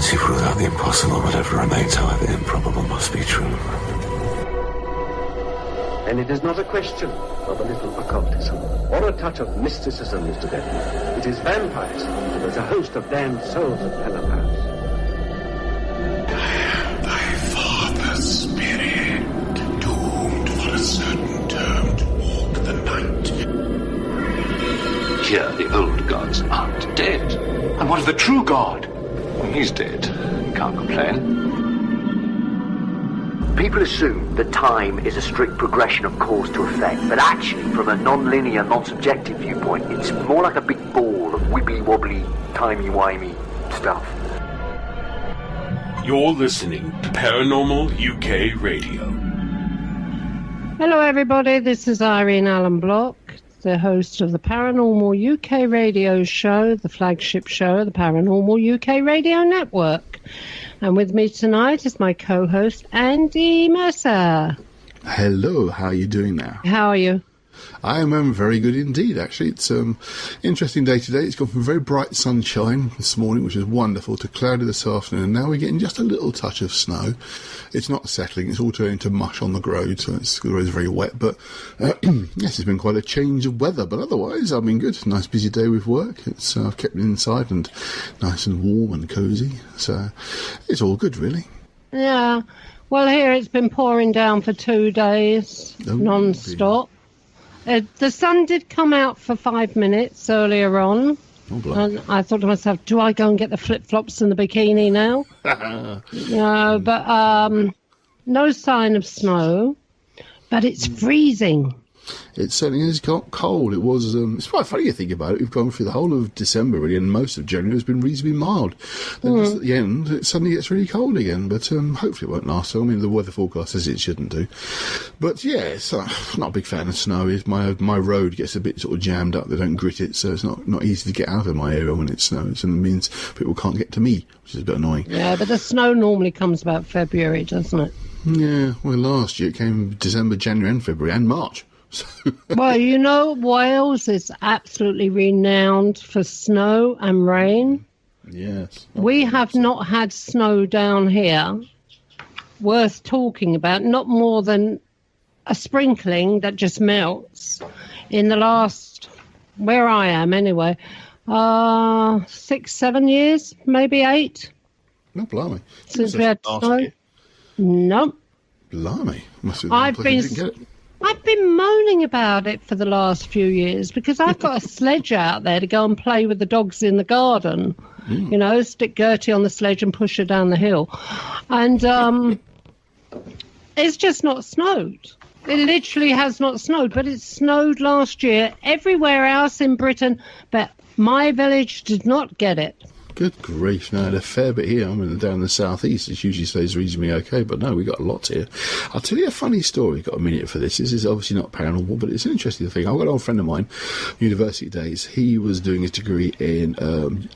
Once you've ruled out the impossible, whatever remains, however improbable, must be true. And it is not a question of a little occultism or a touch of mysticism, Mr. Denton. It is vampires, and there's a host of damned souls of telepaths. I am thy father's spirit, doomed for a certain term to walk the night. Here, the old gods aren't dead. And what of the true god? Well, he's dead. You can't complain. People assume that time is a strict progression of cause to effect, but actually, from a non-linear, non-subjective viewpoint, it's more like a big ball of wibbly-wobbly, timey-wimey stuff. You're listening to Paranormal UK Radio. Hello everybody, this is Irene Allen Block, the host of the Paranormal UK Radio show, the flagship show of the Paranormal UK Radio Network. And with me tonight is my co-host, Andy Mercer. Hello, how are you doing now? How are you? I am very good indeed, actually. It's an interesting day today. It's gone from very bright sunshine this morning, which is wonderful, to cloudy this afternoon. And now we're getting just a little touch of snow. It's not settling. It's all turning to mush on the road, so the road's very wet. But yes, it's been quite a change of weather. But otherwise, I've been good. Nice busy day with work. I've kept it inside and nice and warm and cosy. So it's all good, really. Yeah. Well, here it's been pouring down for 2 days, non-stop. The sun did come out for 5 minutes earlier on, and I thought to myself, do I go and get the flip-flops and the bikini now? No, but no sign of snow, but it's freezing. It certainly is cold. It was. It's quite funny to think about it. We've gone through the whole of December, really, and most of January has been reasonably mild. Then just at the end, it suddenly gets really cold again. But hopefully it won't last. So, I mean, the weather forecast says it shouldn't do. But yeah, it's not a big fan of snow. My road gets a bit sort of jammed up. They don't grit it, so it's not easy to get out of my area when it snows, and it means people can't get to me, which is a bit annoying. Yeah, but the snow normally comes about February, doesn't it? Yeah. Well, last year it came December, January, and February, and March. Well, you know, Wales is absolutely renowned for snow and rain. Yes. We have not had snow down here worth talking about, not more than a sprinkling that just melts in the last, where I am anyway, 6, 7 years, maybe 8. No, blimey. Since we had snow. No. Blimey. I've been moaning about it for the last few years because I've got a sledge out there to go and play with the dogs in the garden. You know, stick Gertie on the sledge and push her down the hill. And it's just not snowed. It literally has not snowed, but it snowed last year everywhere else in Britain, but my village did not get it. Good grief, no, a fair bit here. I mean, down in the southeast, it usually stays reasonably okay, but no, we got a lot here. I'll tell you a funny story. Got a minute for this. This is obviously not paranormal, but it's an interesting thing. I've got an old friend of mine, university days. He was doing his degree in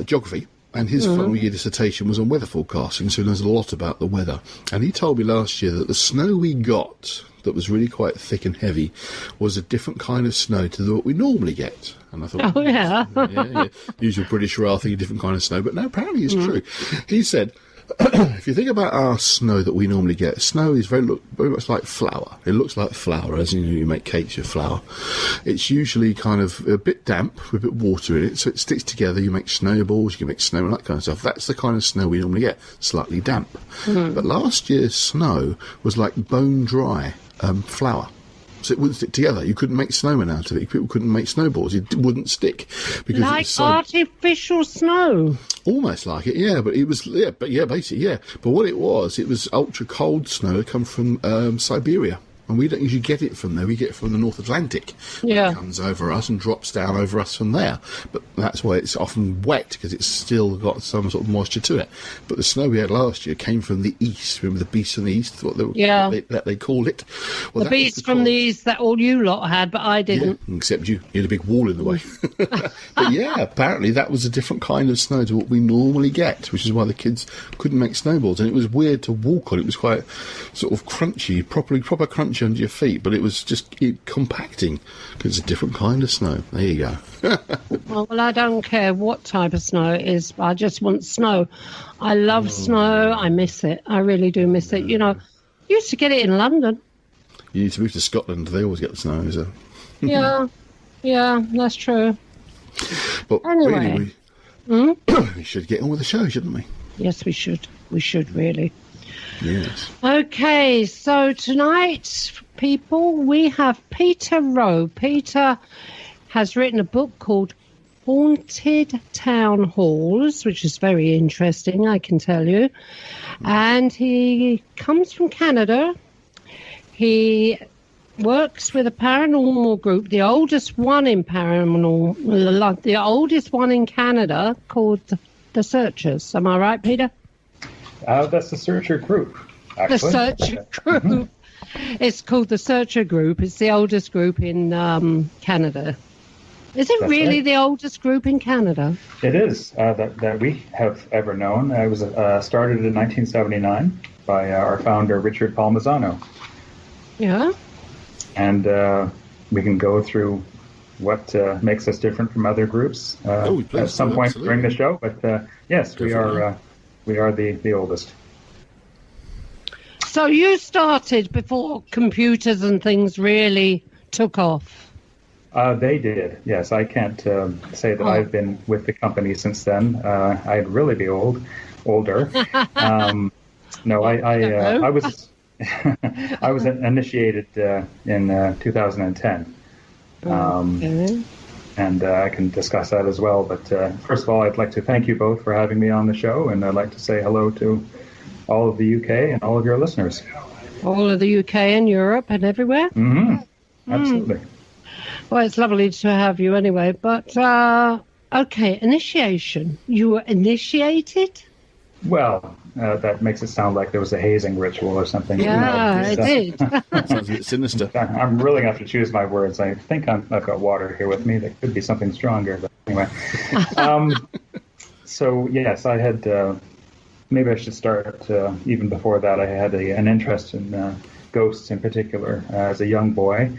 geography, and his final year dissertation was on weather forecasting, so he knows a lot about the weather. And he told me last year that the snow we got, that was really quite thick and heavy, was a different kind of snow to what we normally get. And I thought, oh, yeah. yeah. Usual British rather thinking different kind of snow, but no, apparently it's true. He said, if you think about our snow that we normally get, snow is very much like flour. It looks like flour, as you make cakes with flour. It's usually kind of a bit damp with a bit of water in it, so it sticks together. You make snowballs, you can make snow and that kind of stuff. That's the kind of snow we normally get, slightly damp. But last year's snow was like bone dry flour. So it wouldn't stick together. You couldn't make snowmen out of it. People couldn't make snowballs. It wouldn't stick because like it was so artificial snow. Almost like it, yeah. But it was, basically, yeah. But what it was ultra cold snow that come from Siberia. And we don't usually get it from there. We get it from the North Atlantic. Yeah. It comes over us and drops down over us from there. But that's why it's often wet, because it's still got some sort of moisture to it. But the snow we had last year came from the east. Remember the beast from the east? What they called it. Well, the beast from the east that all you lot had, but I didn't. Yeah, except you had a big wall in the way. But yeah, apparently that was a different kind of snow to what we normally get, which is why the kids couldn't make snowballs. And it was weird to walk on. It was quite sort of crunchy, proper crunchy inch under your feet, but it was just compacting because it's a different kind of snow. There you go. Well, I don't care what type of snow it is. I just want snow. I love snow. I miss it. I really do miss it. You know, used to get it in London. You need to move to Scotland. They always get the snow. So. Yeah, that's true. But Anyway. really, we should get on with the show, shouldn't we? Yes, we should. We should, really. Yes. Okay, so tonight, people, we have Peter Roe. Peter has written a book called Haunted Town Halls, which is very interesting, I can tell you. And he comes from Canada. He works with a paranormal group, the oldest one in paranormal, the oldest one in Canada, called the Searchers. Am I right, Peter? That's the Searcher Group, actually. The Searcher Group. It's called the Searcher Group. It's the oldest group in Canada. Is it really right. The oldest group in Canada? It is, that we have ever known. It was started in 1979 by our founder, Richard Palmisano. Yeah. And we can go through what makes us different from other groups at some point during the show. But yes, definitely. We are the oldest. So you started before computers and things really took off? They did, yes. I can't say that I've been with the company since then. I'd really be older. No, I was... I was initiated in 2010, and I can discuss that as well. But first of all, I'd like to thank you both for having me on the show, and I'd like to say hello to all of the UK and all of your listeners. All of the UK and Europe and everywhere? Mm-hmm. Absolutely. Well, it's lovely to have you anyway. But, okay, initiation. You were initiated? Well... that makes it sound like there was a hazing ritual or something. Yeah, it did. Sounds a bit sinister. I'm really going to have to choose my words. I think I've got water here with me. There could be something stronger, but anyway. So, yes, I had, maybe I should start even before that. I had an interest in ghosts in particular. As a young boy,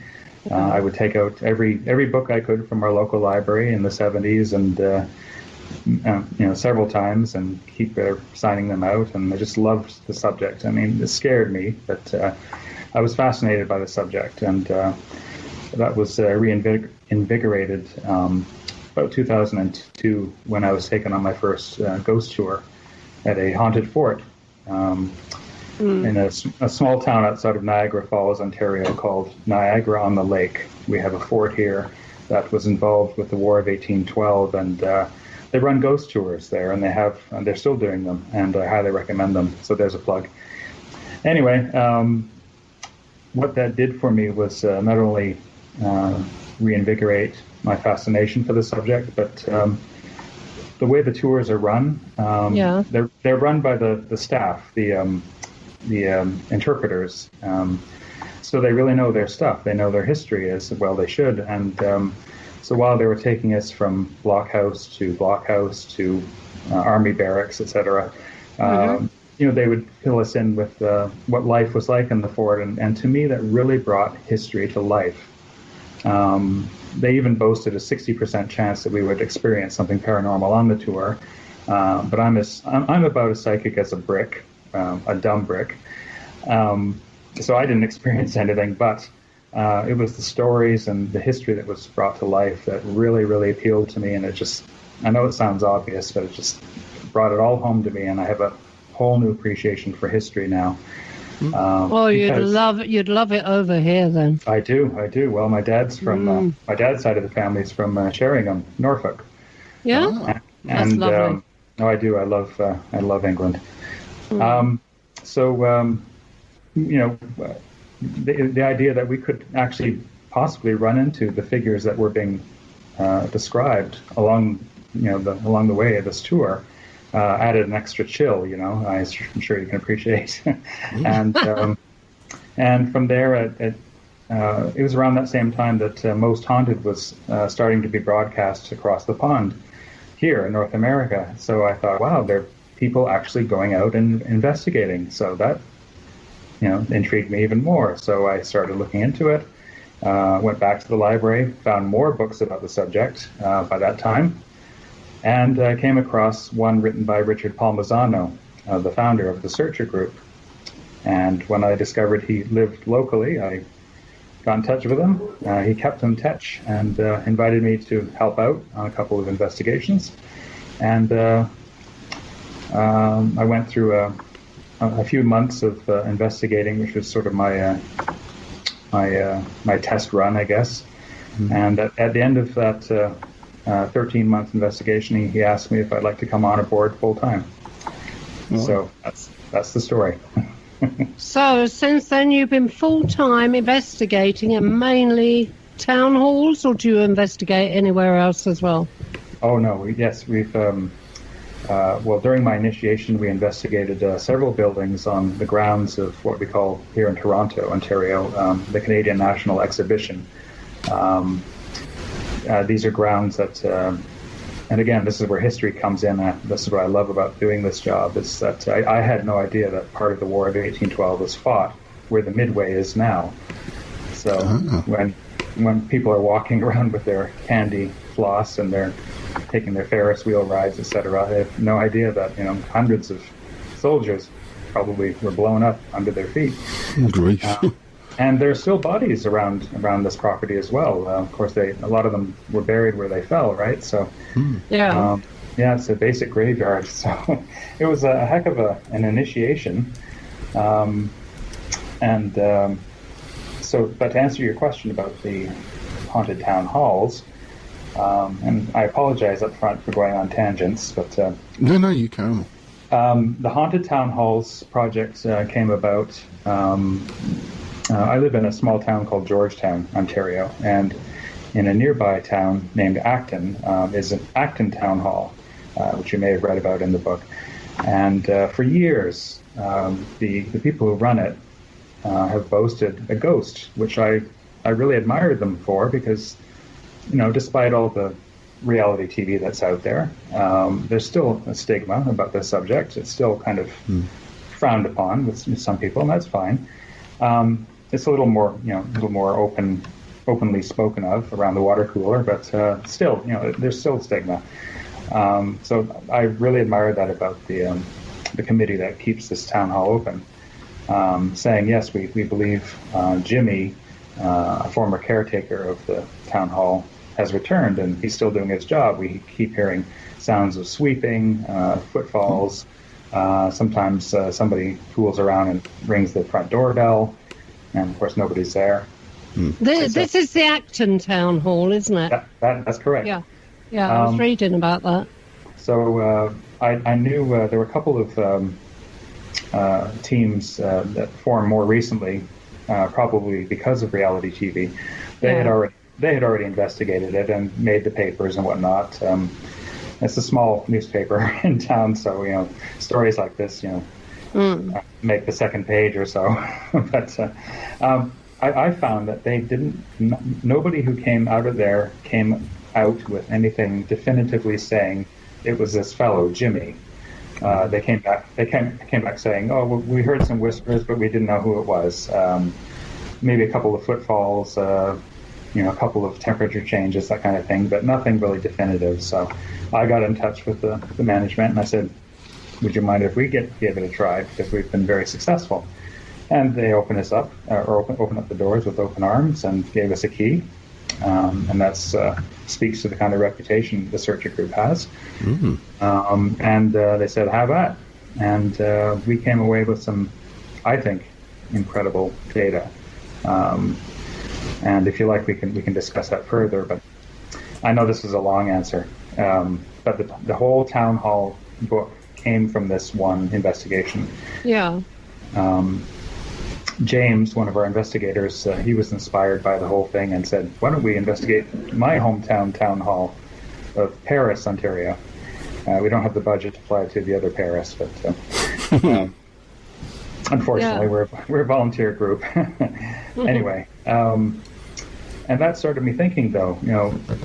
I would take out every book I could from our local library in the 70s and several times and keep signing them out, and I just loved the subject. I mean, it scared me, but I was fascinated by the subject, and that was reinvigorated about 2002 when I was taken on my first ghost tour at a haunted fort in a small town outside of Niagara Falls, Ontario, called Niagara on the Lake. We have a fort here that was involved with the War of 1812, and they run ghost tours there, and they're still doing them, and I highly recommend them. So there's a plug. Anyway, what that did for me was not only reinvigorate my fascination for the subject, but the way the tours are run, they're run by the staff, the interpreters. So they really know their stuff. They know their history as well. They should, and so while they were taking us from blockhouse to army barracks, etc., they would fill us in with what life was like in the fort, and to me that really brought history to life. They even boasted a 60% chance that we would experience something paranormal on the tour, but I'm about as psychic as a brick, a dumb brick. So I didn't experience anything, but it was the stories and the history that was brought to life that really, really appealed to me. And I know it sounds obvious, but it just brought it all home to me. And I have a whole new appreciation for history now. Well, you'd love it over here then. I do. Well, my dad's from, my dad's side of the family is from Sheringham, Norfolk. Yeah? That's lovely. I do. I love England. The idea that we could actually possibly run into the figures that were being described along the way of this tour added an extra chill. I'm sure you can appreciate. And from there, it was around that same time that Most Haunted was starting to be broadcast across the pond here in North America. So I thought, wow, there are people actually going out and investigating. So that intrigued me even more. So I started looking into it. Went back to the library, found more books about the subject by that time, and came across one written by Richard Palmisano, the founder of the Searcher Group. And when I discovered he lived locally, I got in touch with him. He kept in touch and invited me to help out on a couple of investigations. And I went through a few months of investigating, which was sort of my test run, I guess. Mm-hmm. And at the end of that 13-month investigation, he asked me if I'd like to come on aboard full time. Mm-hmm. So that's the story. So since then, you've been full-time investigating at mainly town halls, or do you investigate anywhere else as well? Oh, no. We've... well, during my initiation, we investigated several buildings on the grounds of what we call here in Toronto, Ontario, the Canadian National Exhibition. These are grounds that... and again, this is where history comes in. This is what I love about doing this job, is that I had no idea that part of the War of 1812 was fought where the Midway is now. So when people are walking around with their candy floss and they're taking their Ferris wheel rides, etc., I have no idea that hundreds of soldiers probably were blown up under their feet. Grief. And there's still bodies around this property as well. Of course, a lot of them were buried where they fell, right? So, it's a basic graveyard. So it was a heck of an initiation. But to answer your question about the haunted town halls, and I apologize up front for going on tangents, but no, you can. The haunted town halls project came about. I live in a small town called Georgetown, Ontario, and in a nearby town named Acton is an Acton Town Hall, which you may have read about in the book. And for years, the people who run it have boasted a ghost, which I really admired them for, because, despite all the reality TV that's out there, there's still a stigma about this subject. It's still kind of frowned upon with some people, and that's fine. It's a little more openly spoken of around the water cooler, but still, there's still stigma. So I really admire that about the committee that keeps this town hall open, saying, yes, we believe Jimmy, a former caretaker of the town hall, has returned and he's still doing his job. We keep hearing sounds of sweeping, footfalls. Sometimes somebody fools around and rings the front doorbell, and of course nobody's there. This is the Acton Town Hall, isn't it? That's correct. Yeah, I was reading about that. So I knew there were a couple of teams that formed more recently, probably because of reality TV. They had already investigated it and made the papers and whatnot. It's a small newspaper in town, so stories like this, make the second page or so. But I found that they didn't. Nobody who came out of there came out with anything definitively saying it was this fellow Jimmy. They came back saying, "Oh, well, we heard some whispers, but we didn't know who it was. Maybe a couple of footfalls, a couple of temperature changes, that kind of thing, but nothing really definitive." So I got in touch with the management and I said, "Would you mind if we give it a try, because we've been very successful?" And they opened us up, opened up the doors with open arms and gave us a key. And that speaks to the kind of reputation the Searcher Group has. Mm-hmm. And they said, "Have at." And we came away with some, I think, incredible data. And if you like, we can discuss that further. But I know this is a long answer. But the whole town hall book came from this one investigation. Yeah. James, one of our investigators, he was inspired by the whole thing and said, "Why don't we investigate my hometown town hall of Paris, Ontario?" We don't have the budget to fly to the other Paris, but unfortunately, we're a volunteer group. Anyway, and that started me thinking, though,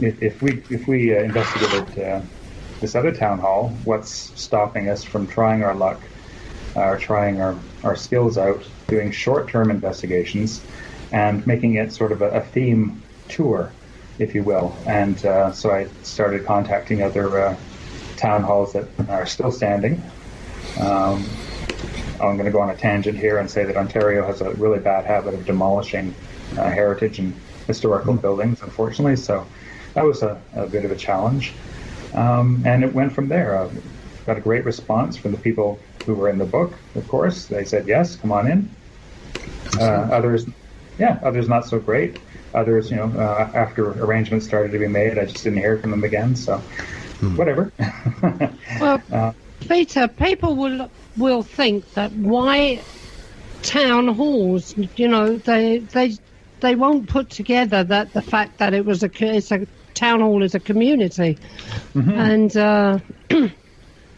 if we investigated this other town hall, what's stopping us from trying our luck, or trying our skills out doing short-term investigations and making it sort of a theme tour, if you will. And so I started contacting other town halls that are still standing. I'm going to go on a tangent here and say that Ontario has a really bad habit of demolishing heritage and historical buildings, unfortunately. So that was a bit of a challenge. And it went from there. Got a great response from the people who were in the book, of course. They said, yes, come on in. Others not so great. Others, after arrangements started to be made, I just didn't hear from them again. So whatever. Well, Peter, people will think that why town halls, they won't put together that the fact that it's a town hall is a community. And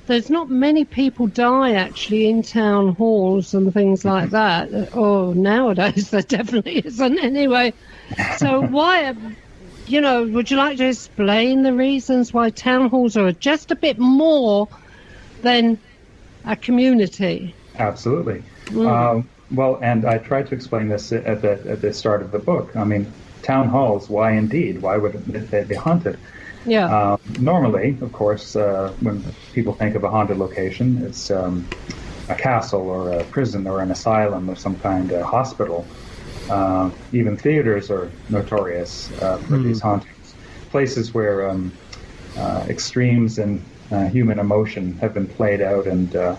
there's not many people die actually in town halls and things like that. Or nowadays there definitely isn't anyway. So why, would you like to explain the reasons why town halls are just a bit more than a community? Absolutely. Well, and I tried to explain this at the start of the book. I mean, town halls, why indeed? Why would they be haunted? Yeah. Normally, of course, when people think of a haunted location, it's a castle or a prison or an asylum of some kind, a hospital. Even theaters are notorious for these hauntings. Places where extremes in human emotion have been played out and I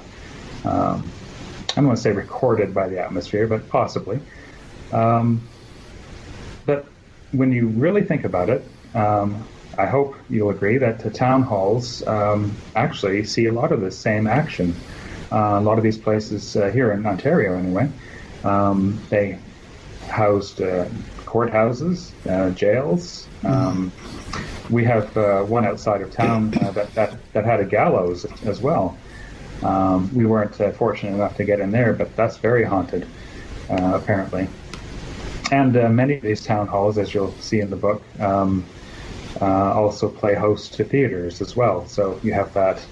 don't want to say recorded by the atmosphere, but possibly. But when you really think about it, I hope you'll agree that the town halls actually see a lot of the same action. A lot of these places here in Ontario, anyway, they housed courthouses, jails. We have one outside of town that had a gallows as well. We weren't fortunate enough to get in there, but that's very haunted, apparently. And many of these town halls, as you'll see in the book, also play host to theaters as well. So you have that,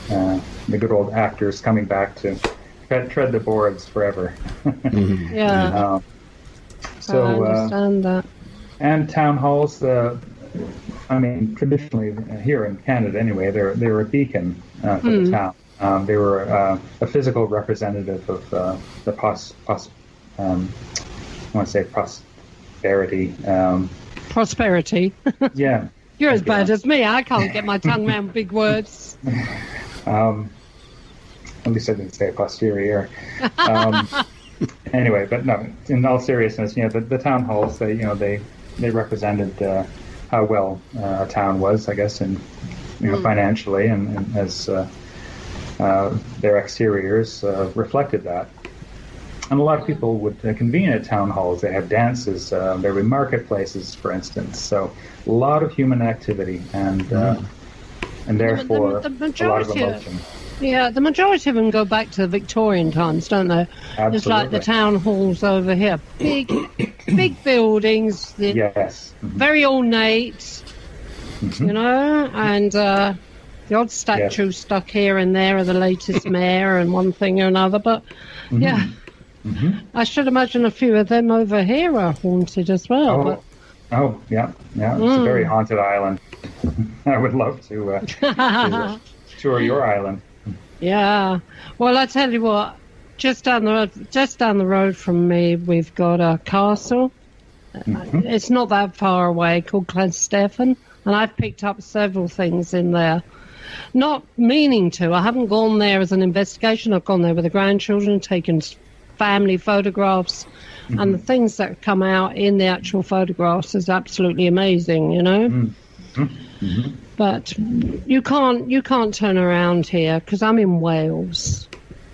the good old actors coming back to tread the boards forever. Yeah. So, I understand that. And town halls, traditionally here in Canada anyway, they're a beacon for the town. They were a physical representative of the prosperity. Prosperity. Yeah. You're as bad as me. I can't get my tongue around big words. At least I didn't say posterior. Anyway, but no, in all seriousness, the town halls, they represented how well a town was, I guess, and financially, and as their exteriors reflected that. And a lot of people would convene at town halls. They have dances. There were marketplaces, for instance. So a lot of human activity, and therefore a lot of emotion. Yeah, the majority of them go back to the Victorian times, don't they? Absolutely. It's like the town halls over here. Big buildings. Yes. Very ornate, and the odd statue stuck here and there of the latest mayor and one thing or another. But, yeah, I should imagine a few of them over here are haunted as well. Yeah. It's a very haunted island. I would love to tour your island. Yeah. Well, I tell you what, just down the road from me, we've got a castle. It's not that far away, called Clonstefan, and I've picked up several things in there. Not meaning to. I haven't gone there as an investigation. I've gone there with the grandchildren, taken family photographs, and the things that come out in the actual photographs is absolutely amazing, But you can't turn around here because I'm in Wales.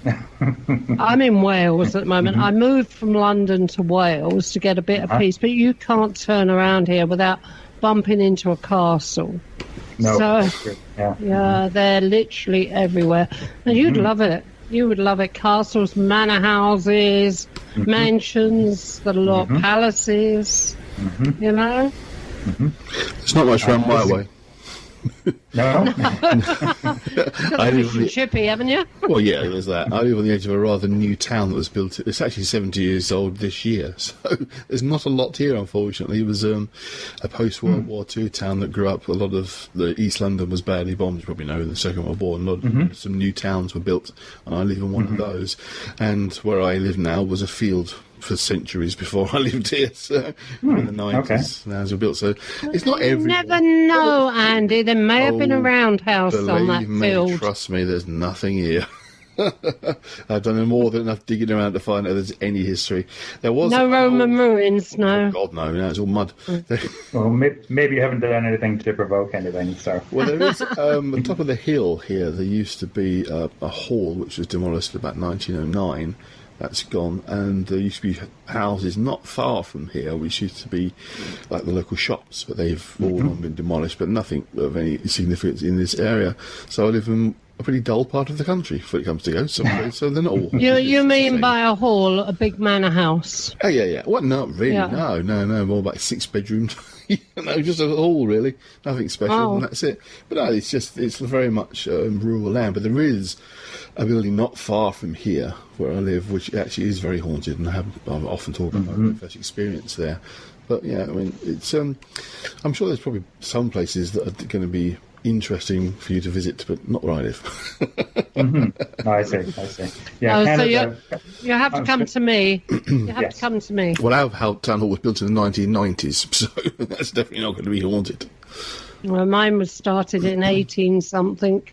I'm in Wales at the moment. I moved from London to Wales to get a bit of peace, but you can't turn around here without bumping into a castle. No, so, yeah, they're literally everywhere. And you'd love it. You would love it. Castles, manor houses, mansions, the lot of palaces, There's not much around my way. No. I live on the, Chippy, haven't you? well, yeah, there's that. I live on the edge of a rather new town that was built. It's actually 70 years old this year, so there's not a lot here, unfortunately. It was a post-World War II town that grew up. A lot of the East London was badly bombed, you probably know, in the Second World War. And some new towns were built, and I live in one of those. And where I live now was a field for centuries before I lived here, so in the 90s. Now it's built, so it's not every. Never know, Andy. There may have been a roundhouse on that field. Trust me, there's nothing here. I've done more than enough digging around to find out there's any history. There was no Roman ruins, no. Oh, God, no, it's all mud. Well, maybe you haven't done anything to provoke anything, so. Well, there is, on top of the hill here, there used to be a hall which was demolished about 1909. That's gone, and there used to be houses not far from here, which used to be like the local shops, but they've all been demolished, but nothing of any significance in this area. So I live in a pretty dull part of the country when it comes to ghosts, so they're not all. You mean by a hall, a big manor house? Oh, yeah. Well, not really, Yeah. no, more like 6 bedrooms. No, just a hall, really. Nothing special, and that's it. But no, it's very much rural land. But there is a building not far from here where I live, which actually is very haunted, and I've often talked about my first experience there. But yeah, I mean, it's. I'm sure there's probably some places that are going to be interesting for you to visit, but not where I live. Oh, I see. Yeah, Canada, so you have to come to me. You have to come to me. Well, our town hall was built in the 1990s, so that's definitely not going to be haunted. Well, mine was started in 18-something.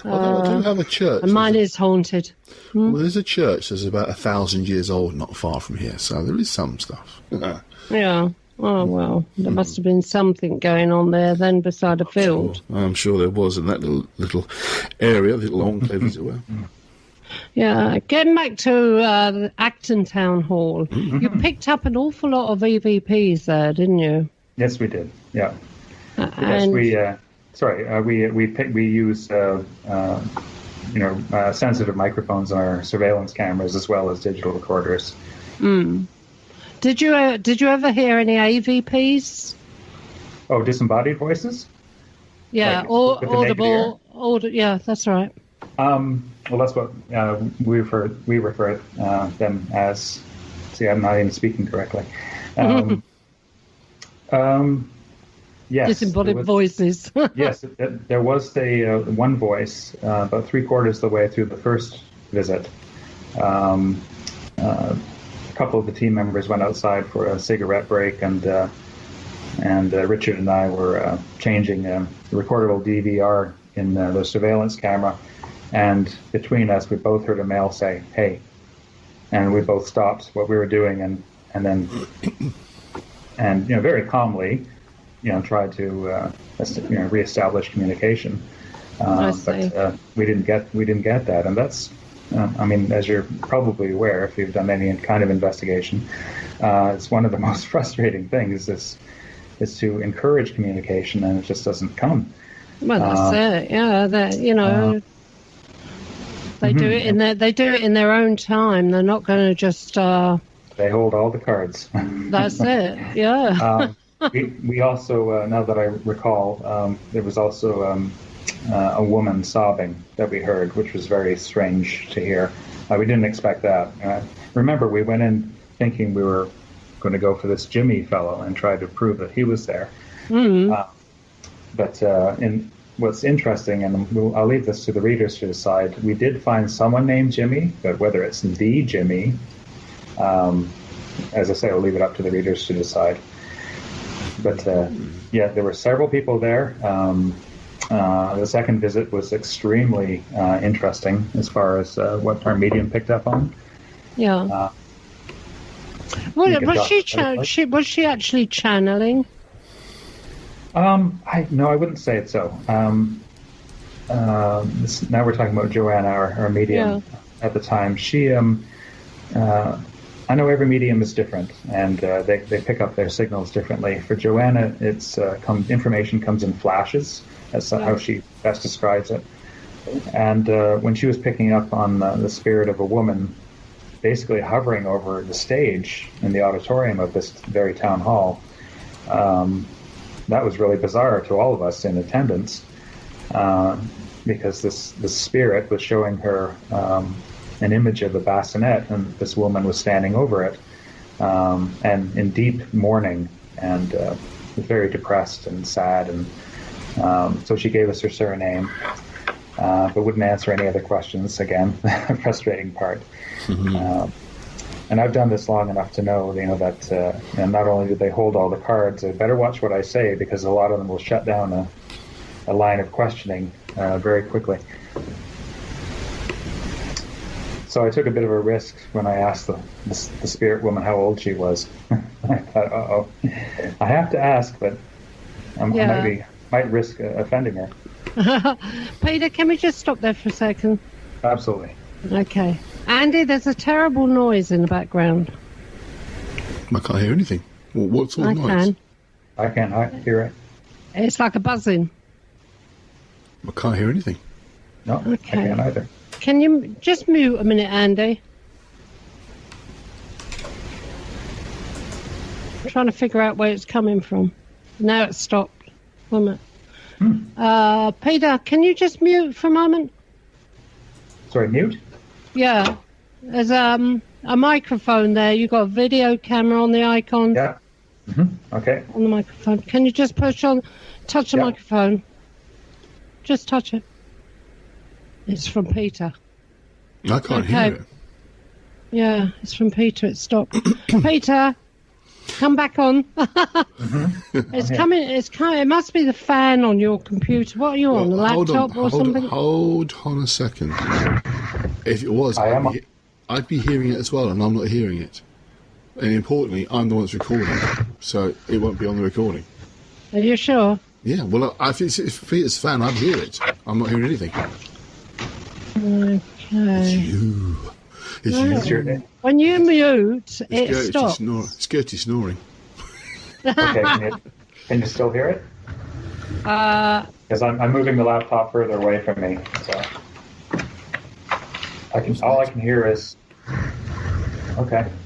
Although I do have a church. And mine is haunted. Well, there's a church that's about 1,000 years old, not far from here, so there is some stuff. Yeah. Oh, well, there must have been something going on there then beside a field. I'm sure there was in that little area, little enclave, as it were. Yeah, getting back to the Acton Town Hall, you picked up an awful lot of EVPs there, didn't you? Yes, we did. Yeah. And We use sensitive microphones on our surveillance cameras as well as digital recorders. Did you ever hear any AVPs? Oh, disembodied voices? Yeah, Like, or with the naked ear? audible. Yeah, that's right. Well, that's what we refer them as. See, I'm not even speaking correctly. Yes, Disembodied voices. Yes, there was one voice about 3/4 of the way through the first visit. A couple of the team members went outside for a cigarette break, and Richard and I were changing the recordable DVR in the surveillance camera, and between us we both heard a male say, "Hey," and we both stopped what we were doing and then very calmly tried to reestablish communication, but we didn't get that, and that's. As you're probably aware, if you've done any kind of investigation, it's one of the most frustrating things is to encourage communication, and it just doesn't come. Well, that's it. Yeah, they do it in their own time. They're not going to just. They hold all the cards. That's it. Yeah. We also, now that I recall, there was also. A woman sobbing that we heard, which was very strange to hear. We didn't expect that. Remember, we went in thinking we were going to go for this Jimmy fellow and try to prove that he was there. But what's interesting, and I'll leave this to the readers to decide, we did find someone named Jimmy, but whether it's the Jimmy, as I say, I'll leave it up to the readers to decide. But there were several people there. The second visit was extremely interesting as far as what our medium picked up on. Yeah. Was she actually channeling? I wouldn't say it so. Now we're talking about Joanna, our medium at the time. She, I know every medium is different, and they pick up their signals differently. For Joanna, it's information comes in flashes. That's how she best describes it. And when she was picking up on the spirit of a woman basically hovering over the stage in the auditorium of this very town hall, that was really bizarre to all of us in attendance, because this spirit was showing her an image of a bassinet, and this woman was standing over it, and in deep mourning, and was very depressed and sad, and so she gave us her surname, but wouldn't answer any other questions. Again, frustrating part. And I've done this long enough to know, that and not only do they hold all the cards, I better watch what I say, because a lot of them will shut down a line of questioning very quickly. So I took a bit of a risk when I asked the spirit woman how old she was. I thought, uh-oh, I have to ask, but I might risk offending her. Peter, can we just stop there for a second? Absolutely. Okay. Andy, there's a terrible noise in the background. I can't hear anything. What sort of noise? I can't hear it. It's like a buzzing. I can't hear anything. No, okay. I can't either. Can you just mute a minute, Andy? I'm trying to figure out where it's coming from. Now it's stopped. 1 minute. Peter, can you just mute for a moment? Sorry, mute? Yeah. There's a microphone there. You've got a video camera on the icon. Yeah. Okay. On the microphone. Can you just touch the microphone? Just touch it. It's from Peter. I can't hear it. Yeah, it's from Peter. It stopped. Peter, come back on. It's coming. It's coming. It must be the fan on your computer. What are you on? A laptop or something? Hold on a second. If it was, I'd be hearing it as well, and I'm not hearing it. And importantly, I'm the one that's recording, so it won't be on the recording. Are you sure? Yeah. Well, if it's Peter's fan, I'd hear it. I'm not hearing anything. Okay. It's you. When you mute, it stops. It's Gertie snoring. Okay, can you still hear it? Because I'm moving the laptop further away from me, so all I can hear is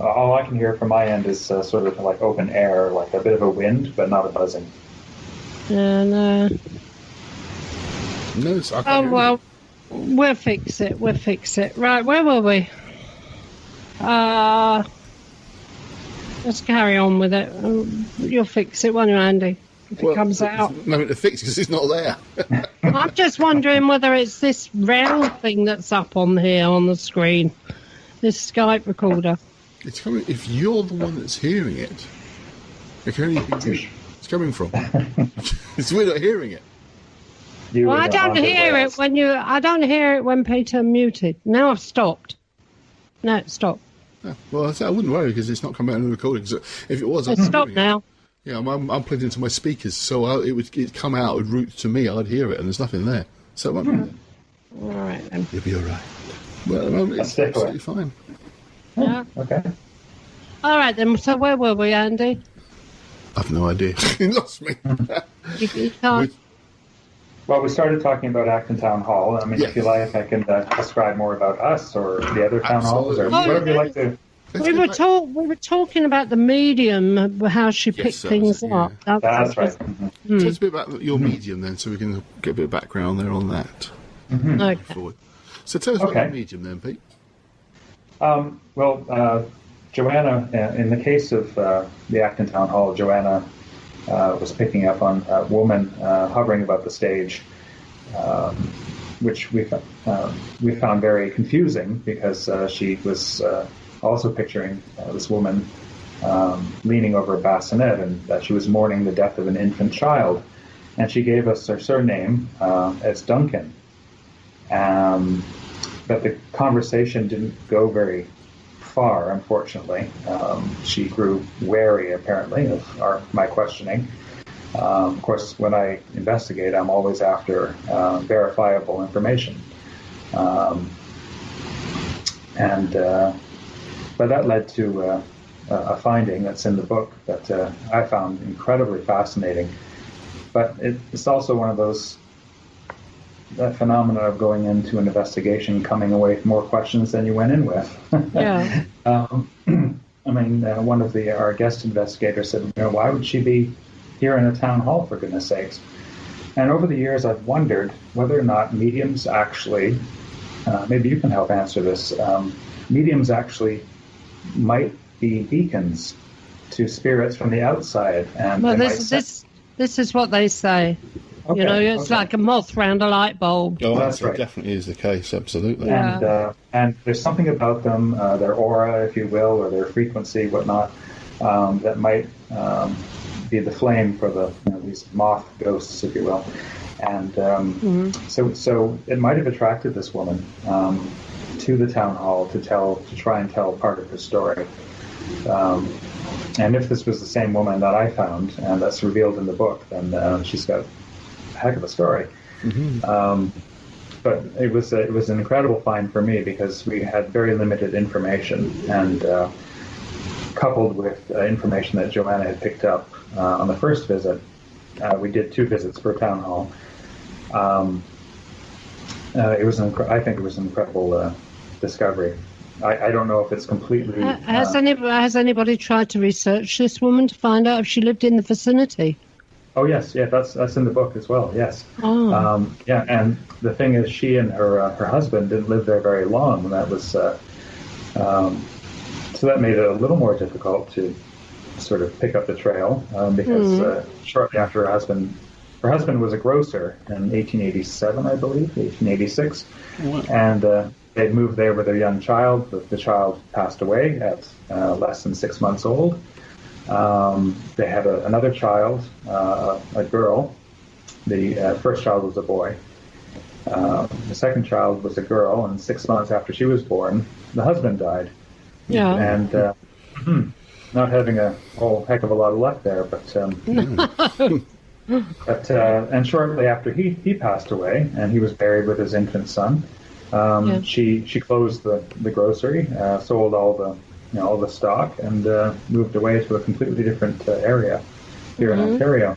all I can hear from my end is sort of like open air, like a bit of a wind, but not a buzzing. No. No, I can't hear well. We'll fix it. Right, where were we? Let's carry on with it. You'll fix it, won't you, Andy? If it comes out. Nothing to fix because it's not there. I'm just wondering whether it's this round thing that's up on here on the screen. This Skype recorder. It's coming. If you're the one that's hearing it, it can only be it's coming from. We're not hearing it. Well, I don't hear it when I don't hear it when Peter muted. Now I've stopped. No, it stopped. Yeah, well, I wouldn't worry because it's not coming out in the recording. So if it was, it's stopped now. Yeah, I'm plugged into my speakers, so it'd come out, it'd route to me, I'd hear it, and there's nothing there. So it won't be there. All right, then. You'll be all right. Well, at the moment, it's absolutely fine. Yeah. Okay. All right, then. So where were we, Andy? I've no idea. You lost me. You can't. Well, we started talking about Acton Town Hall. I mean, if you like, I can describe more about us or the other town halls, or whatever you like to. We were talking about the medium, how she picked things up. Yeah. That's right. Tell us a bit about your medium then, so we can get a bit of background there on that. Okay. Forward. So tell us about your medium then, Pete. Joanna, in the case of the Acton Town Hall, Joanna was picking up on a woman hovering above the stage, which we found very confusing because she was also picturing this woman leaning over a bassinet, and that she was mourning the death of an infant child. And she gave us her surname as Duncan. But the conversation didn't go very far, unfortunately. She grew wary, apparently, of my questioning. Of course, when I investigate, I'm always after verifiable information. But that led to a finding that's in the book that I found incredibly fascinating. But it's also one of those that phenomena of going into an investigation, coming away with more questions than you went in with. Yeah. I mean, one of our guest investigators said, why would she be here in a town hall, for goodness sakes. And over the years, I've wondered whether or not mediums actually, maybe you can help answer this, mediums actually might be beacons to spirits from the outside. And well, this is what they say. Okay, you know, it's like a moth round a light bulb. Oh, that's that right. definitely is the case, absolutely. Yeah. And there's something about them, their aura, if you will, or their frequency, whatnot, that might be the flame for these moth ghosts, if you will. And so it might have attracted this woman to the town hall to try and tell part of her story. And if this was the same woman that I found and that's revealed in the book, then she's got a heck of a story. But it was an incredible find for me because we had very limited information, and coupled with information that Joanna had picked up on the first visit, we did 2 visits per town hall. I think it was an incredible discovery. I don't know if it's completely. Has anybody tried to research this woman to find out if she lived in the vicinity? Oh yes, yeah, that's in the book as well. Yes. Oh. Yeah, and the thing is, she and her husband didn't live there very long, and that was so that made it a little more difficult to sort of pick up the trail because shortly after her husband was a grocer in 1887, I believe, 1886, and they'd moved there with their young child. The child passed away at less than 6 months old. They had another child, a girl. The first child was a boy. The second child was a girl, and 6 months after she was born, the husband died. Yeah. And not having a whole heck of a lot of luck there, but and shortly after he passed away, and he was buried with his infant son. She closed the grocery, sold all the stock, and moved away to a completely different area here in Ontario.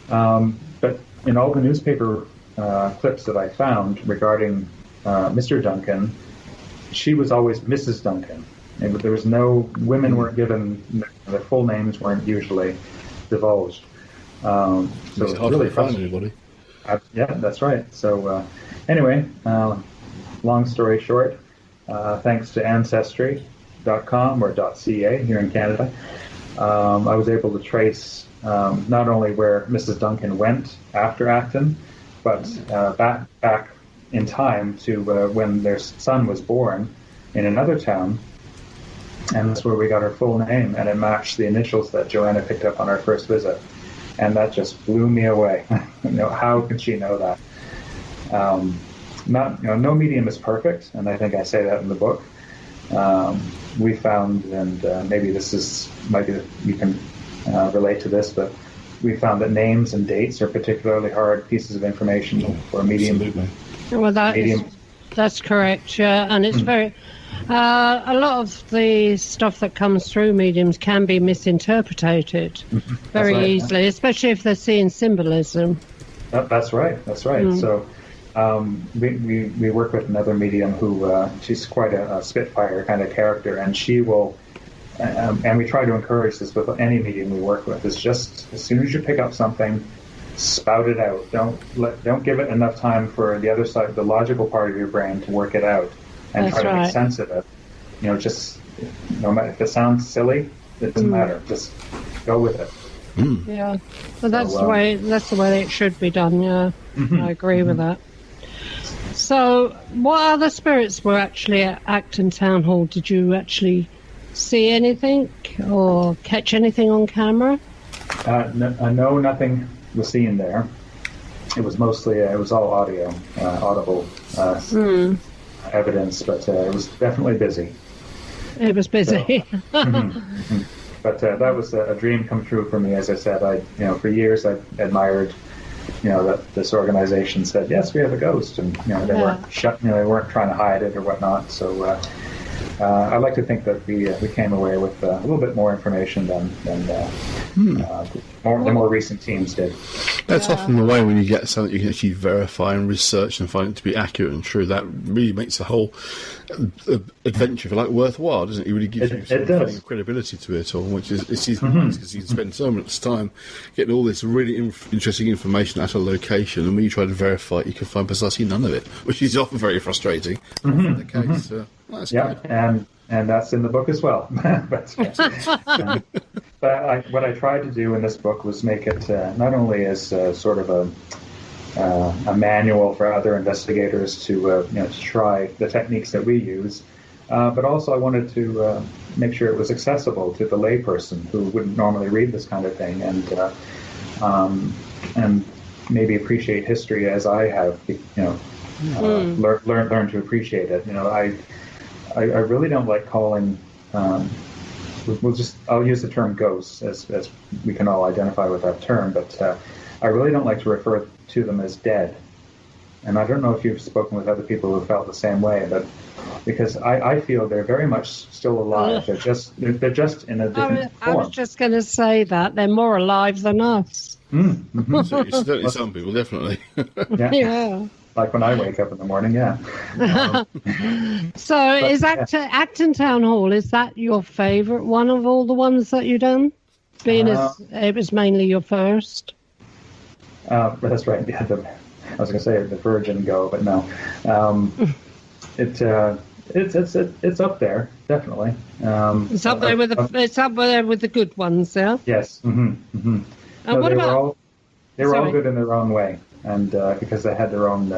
But in all the newspaper clips that I found regarding Mr. Duncan, she was always Mrs. Duncan. And there was no women weren't given, their full names weren't usually divulged. So it's hard really to find anybody. Yeah, that's right. So anyway, long story short, thanks to Ancestry.com or .ca here in Canada, I was able to trace not only where Mrs. Duncan went after Acton, but back in time to when their son was born in another town, and that's where we got her full name, and it matched the initials that Joanna picked up on our first visit, and that just blew me away. How could she know that? No medium is perfect, and I think I say that in the book. We found, and maybe you can relate to this, but we found that names and dates are particularly hard pieces of information for a medium. Absolutely. Well, that's correct, yeah, and it's very. A lot of the stuff that comes through mediums can be misinterpreted very easily, especially if they're seeing symbolism. That's right. So we work with another medium who she's quite a spitfire kind of character, and she will. And we try to encourage this with any medium we work with. It's just as soon as you pick up something, spout it out. Don't give it enough time for the other side, the logical part of your brain, to work it out and try to make sense of it. Just no matter if it sounds silly, it doesn't matter. Just go with it. Yeah, well, that's the way it should be done. Yeah, I agree with that. So, what other spirits were actually at Acton Town Hall? Did you actually see anything or catch anything on camera? No, nothing was seen there. It was mostly it was all audible evidence, but it was definitely busy. It was busy. So, but that was a dream come true for me. As I said, for years I admired, that this organization said, yes, we have a ghost, and they weren't they weren't trying to hide it or whatnot. So I like to think that we came away with a little bit more information than the more recent teams did. That's often the way when you get something you can actually verify and research and find it to be accurate and true. That really makes the whole adventure, if you like, worthwhile, doesn't it? It really gives you some feeling of credibility to it all, which is it's nice because you can spend so much time getting all this really interesting information at a location, and when you try to verify it, you can find precisely none of it, which is often very frustrating. Often the case. That's good. And that's in the book as well. But what I tried to do in this book was make it not only as sort of a manual for other investigators to try the techniques that we use, but also I wanted to make sure it was accessible to the layperson who wouldn't normally read this kind of thing, and maybe appreciate history as I have, learned to appreciate it. I really don't like calling. I'll use the term ghosts as we can all identify with that term, but I really don't like to refer to them as dead. And I don't know if you've spoken with other people who felt the same way, but because I feel they're very much still alive. They're just in a different form. I was just going to say that they're more alive than us. Certainly some people, definitely. Yeah. Like when I wake up in the morning, yeah. Is Acton Town Hall, is that your favourite one of all the ones that you've done? Being as it was mainly your first? That's right. Yeah, I was going to say the Virgin Go, but no. It's up there, definitely. It's up there with the good ones, yeah? Yes. And what about... They were all good in their own way. And because they had their own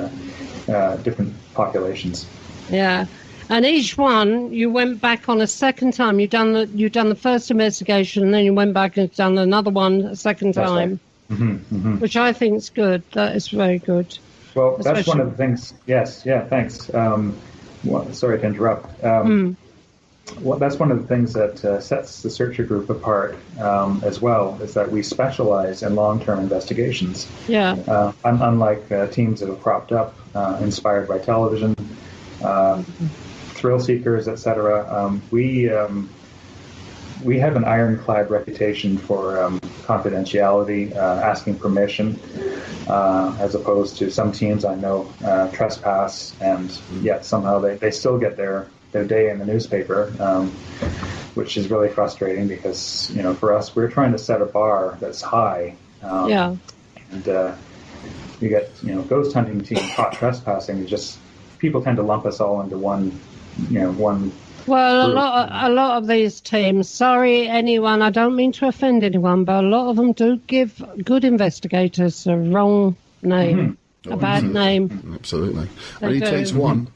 different populations. Yeah, and each one you went back on a second time. You've done the first investigation, and then you went back and done another one a second time, right. Which I think is good. That is very good. Well, that's one of the things. Yes, yeah, thanks. Sorry to interrupt. Well, that's one of the things that sets the Searcher group apart as well, is that we specialize in long-term investigations. Yeah. Unlike teams that have cropped up, inspired by television, thrill seekers, etc. We have an ironclad reputation for confidentiality, asking permission, as opposed to some teams I know trespass, and yet somehow they still get their day in the newspaper, which is really frustrating because, for us, we're trying to set a bar that's high. And you get, ghost hunting team, caught trespassing, people tend to lump us all into one. Well, a lot of these teams, sorry anyone, I don't mean to offend anyone, but a lot of them do give good investigators a wrong name, a bad name. Absolutely. Only takes one.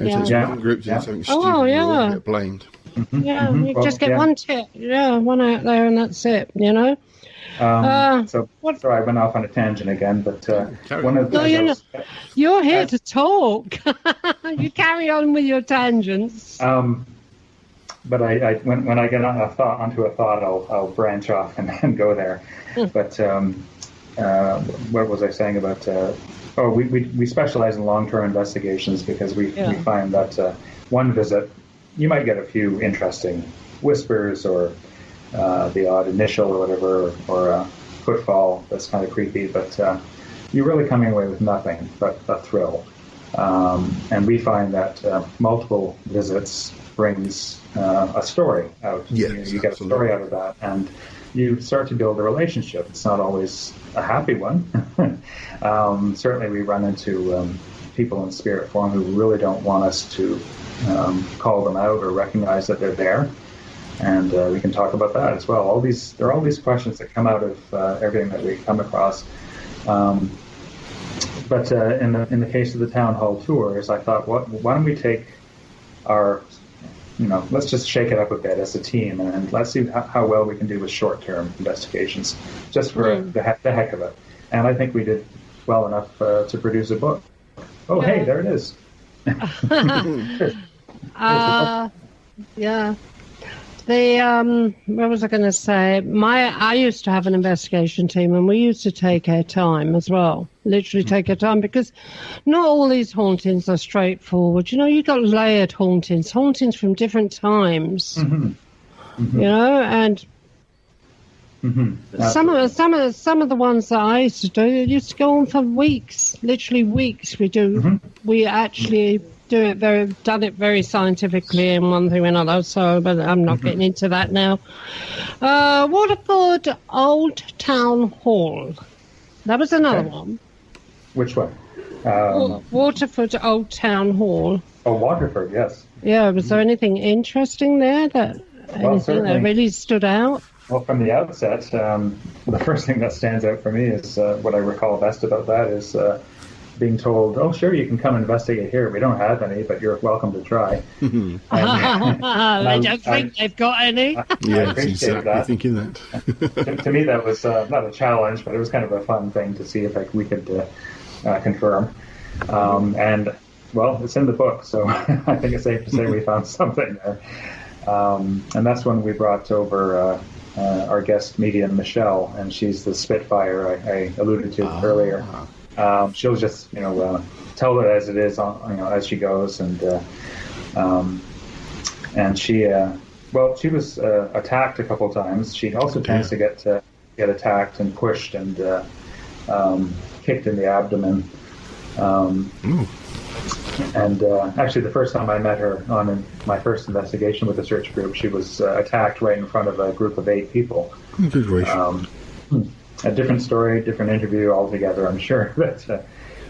It takes one group to do something stupid and get blamed. Yeah, you just get one tip. Yeah, one out there and that's it, Sorry, I went off on a tangent again, but one of the you're here to talk. You carry on with your tangents. But when I get onto a thought, I'll branch off and go there. But what was I saying about? We specialize in long-term investigations because we find that one visit, you might get a few interesting whispers or the odd initial or whatever, or a footfall that's kind of creepy, but you're really coming away with nothing but a thrill. And we find that multiple visits brings a story out. Yes, you get a story out of that, and you start to build a relationship. It's not always a happy one. Certainly we run into people in spirit form who really don't want us to call them out or recognize that they're there. And we can talk about that as well. There are all these questions that come out of everything that we come across. But in the case of the town hall tours, I thought, why don't we take our, let's just shake it up a bit as a team, and let's see how well we can do with short-term investigations, just for the heck of it. And I think we did well enough to produce a book. Oh, hey, there it is. Yeah. What was I going to say? I used to have an investigation team, and we used to take our time as well. Literally take our time, because not all these hauntings are straightforward. You got layered hauntings from different times. Mm-hmm. And some of the ones that I used to do used to go on for weeks, literally weeks. We actually done it very scientifically and one thing or another, but I'm not getting into that now. Waterford Old Town Hall. That was another one. Which one? Waterford Old Town Hall. Oh, Waterford, yes. Yeah, was there anything interesting there that really stood out? Well, from the outset, the first thing that stands out for me is what I recall best about that is being told, "Oh, sure, you can come investigate here. We don't have any, but you're welcome to try." I don't think they've got any. Yeah, exactly thinking that. To me, that was not a challenge, but it was kind of a fun thing to see if we could confirm. And, well, it's in the book, so I think it's safe to say we found something there. And that's when we brought over our guest medium, Michelle, and she's the Spitfire I alluded to earlier. She'll just, tell it as it is, as she goes, and she, she was attacked a couple times. She also tends to get attacked and pushed and kicked in the abdomen. And actually, the first time I met her on my first investigation with the search group, she was attacked right in front of a group of 8 people. Good gracious. A different story, different interview altogether, I'm sure.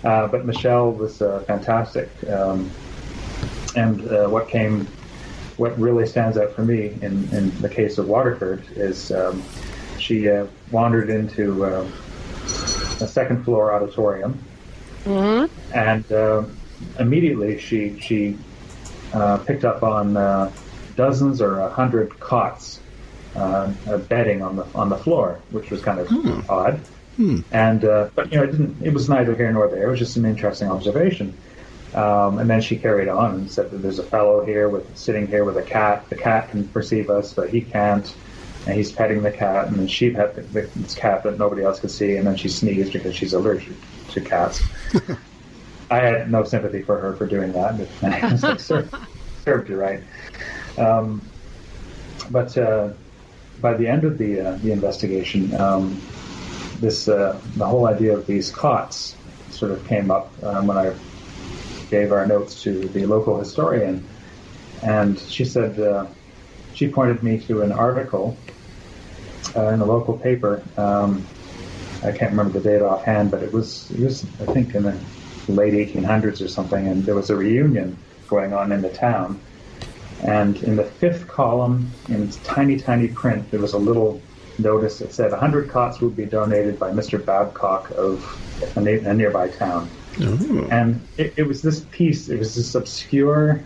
But Michelle was fantastic. And what really stands out for me in the case of Waterford is she wandered into a second floor auditorium, and immediately she picked up on dozens or 100 cots. Bedding on the floor, which was kind of odd, and but it was neither here nor there. It was just an interesting observation. And then she carried on and said that there's a fellow here sitting here with a cat. The cat can perceive us, but he can't, and he's petting the cat. And then she pet this cat that nobody else could see, and then she sneezed because she's allergic to cats. I had no sympathy for her for doing that. I was like, served you right. But by the end of the investigation, the whole idea of these cots sort of came up when I gave our notes to the local historian, and she said she pointed me to an article in the local paper. I can't remember the date offhand, but it was I think in the late 1800s or something, and there was a reunion going on in the town. And in the 5th column, in tiny, tiny print, there was a little notice that said 100 cots would be donated by Mr. Babcock of a nearby town. Oh. And it was this piece, it was this obscure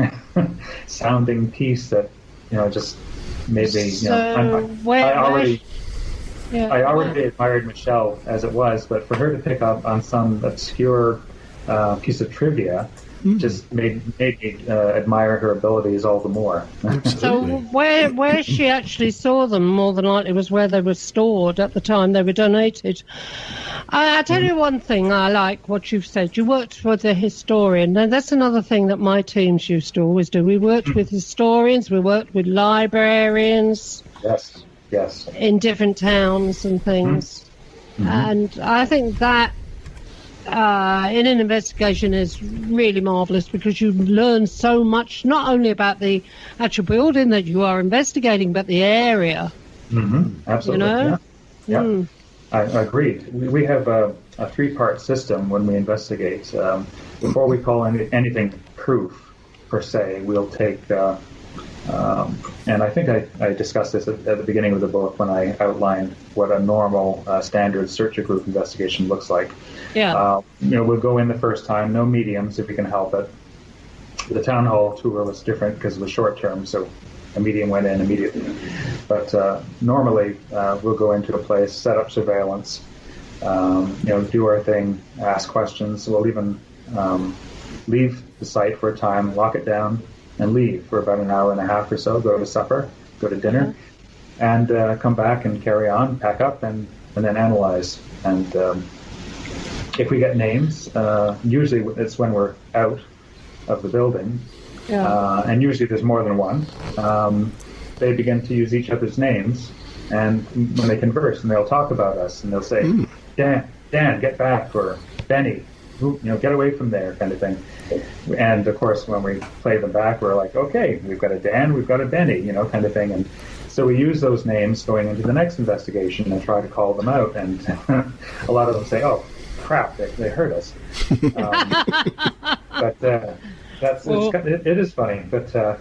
sounding piece that, just made me, I already admired Michelle as it was, but for her to pick up on some obscure piece of trivia just made me admire her abilities all the more. So where she actually saw them, more than likely, was where they were stored at the time they were donated. I tell you one thing, I like what you've said. You worked with a historian. Now, that's another thing that my teams used to always do. We worked with historians, we worked with librarians. Yes. In different towns and things. And I think that in an investigation is really marvellous, because you learn so much, not only about the actual building that you are investigating, but the area. Absolutely. Yeah. I agreed. We have a 3-part system when we investigate. Before we call anything proof, per se, we'll take, and I think I discussed this at the beginning of the book when I outlined what a normal standard searcher group investigation looks like. Yeah. We'll go in the first time, no mediums if we can help it. The town hall tour was different because it was short term, so a medium went in immediately. But normally we'll go into a place, set up surveillance, do our thing, ask questions. We'll even leave the site for a time, lock it down, and leave for about an hour and a half or so, go to supper, go to dinner, and come back and carry on, pack up, and then analyze. And if we get names, usually it's when we're out of the building, and usually there's more than one. They begin to use each other's names, and when they converse, and they'll talk about us, and they'll say, Dan, get back, or Benny, get away from there, kind of thing. And of course, when we play them back, we're like, okay, we've got a Dan, we've got a Benny, kind of thing. And so we use those names going into the next investigation and try to call them out. And a lot of them say, oh, crap, they hurt us. But it is funny. But the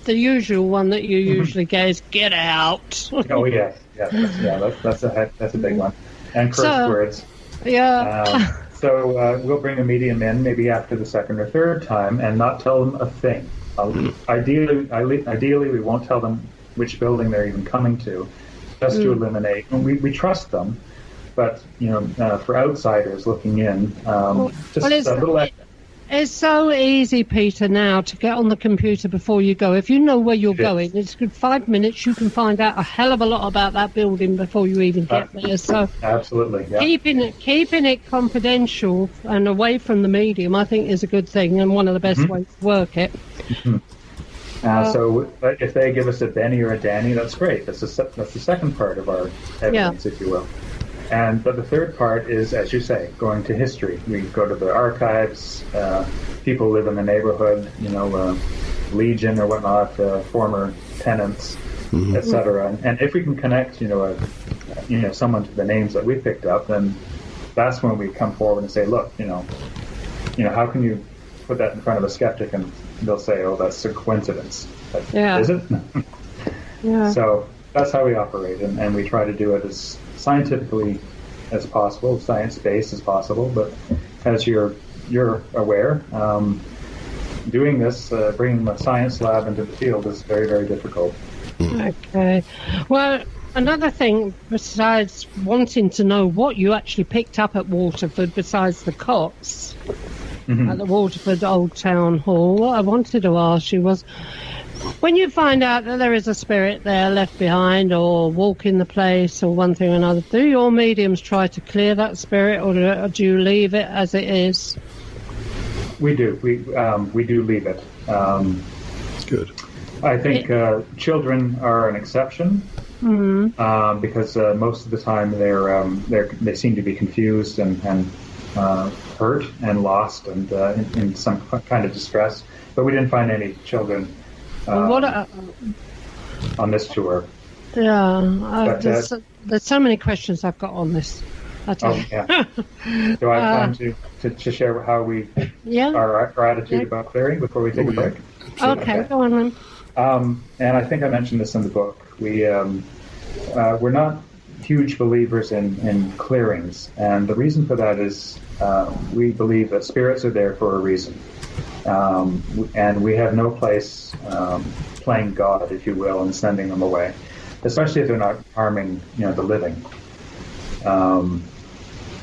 usual one that you usually get is "get out." Oh yeah, that's a big one. And curse words. Yeah. So we'll bring a medium in maybe after the second or third time and not tell them a thing. Ideally, we won't tell them which building they're even coming to, just to eliminate. And we trust them, but for outsiders looking in, just a little extra. It's so easy, Peter, now to get on the computer before you go. If you know where you're going, it's good 5 minutes. You can find out a hell of a lot about that building before you even get there. So absolutely, yeah. Keeping it confidential and away from the medium, I think, is a good thing and one of the best ways to work it. So if they give us a Benny or a Danny, that's great. That's the second part of our evidence, if you will. But the third part is, as you say, going to history. We go to the archives. People live in the neighborhood, Legion or whatnot, former tenants, etc. And if we can connect, someone to the names that we picked up, then that's when we come forward and say, look, how can you put that in front of a skeptic and they'll say, oh, that's a coincidence. But is it? Yeah. So that's how we operate, and we try to do it as scientifically as possible, science-based as possible. But as you're aware, doing this, bringing the science lab into the field is very, very difficult. Okay. Well, another thing, besides wanting to know what you actually picked up at Waterford, besides the cots at the Waterford Old Town Hall, what I wanted to ask you was, when you find out that there is a spirit there left behind or walking the place or one thing or another, do your mediums try to clear that spirit, or do you leave it as it is? We do. We do leave it. Good. I think children are an exception because most of the time they seem to be confused and hurt and lost and in some kind of distress. But we didn't find any children on this tour. Yeah, there's so many questions I've got on this. Do I have time to share how we our attitude about clearing before we take a break? Okay, go on then. And I think I mentioned this in the book. We're not huge believers in clearings, and the reason for that is we believe that spirits are there for a reason. And we have no place playing God, if you will, and sending them away, especially if they're not harming, the living.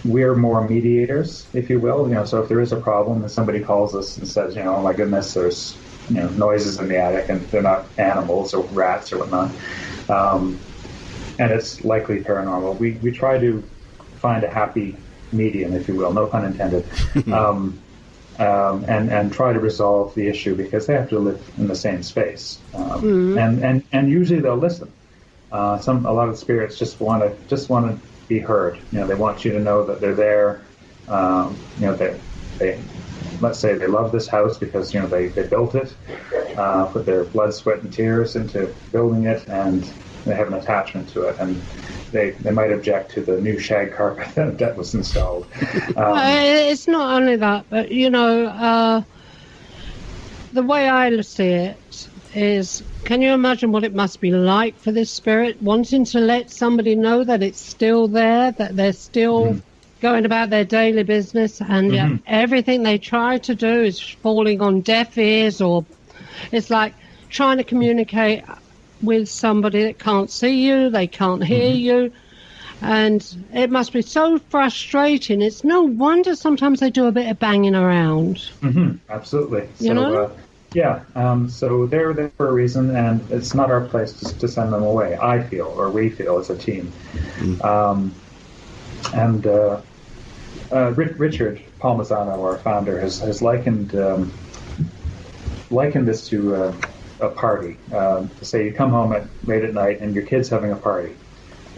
We're more mediators, if you will. So if there is a problem and somebody calls us and says, oh my goodness, there's noises in the attic, and they're not animals or rats or whatnot, and it's likely paranormal, we try to find a happy medium, if you will, no pun intended. And try to resolve the issue, because they have to live in the same space, and usually they'll listen. A lot of spirits just want to be heard. They want you to know that they're there. They let's say they love this house because they built it, put their blood, sweat, and tears into building it, and they have an attachment to it, and they might object to the new shag carpet that was installed. It's not only that, but the way I see it is, can you imagine what it must be like for this spirit wanting to let somebody know that it's still there, that they're still going about their daily business, and everything they try to do is falling on deaf ears, or it's like trying to communicate with somebody that can't see you, they can't hear you, and it must be so frustrating. It's no wonder sometimes they do a bit of banging around. Absolutely. Yeah, so they're there for a reason, and it's not our place to send them away, I feel, or we feel as a team. Richard Palmisano, our founder, has likened this to a party. Say you come home late at night and your kid's having a party,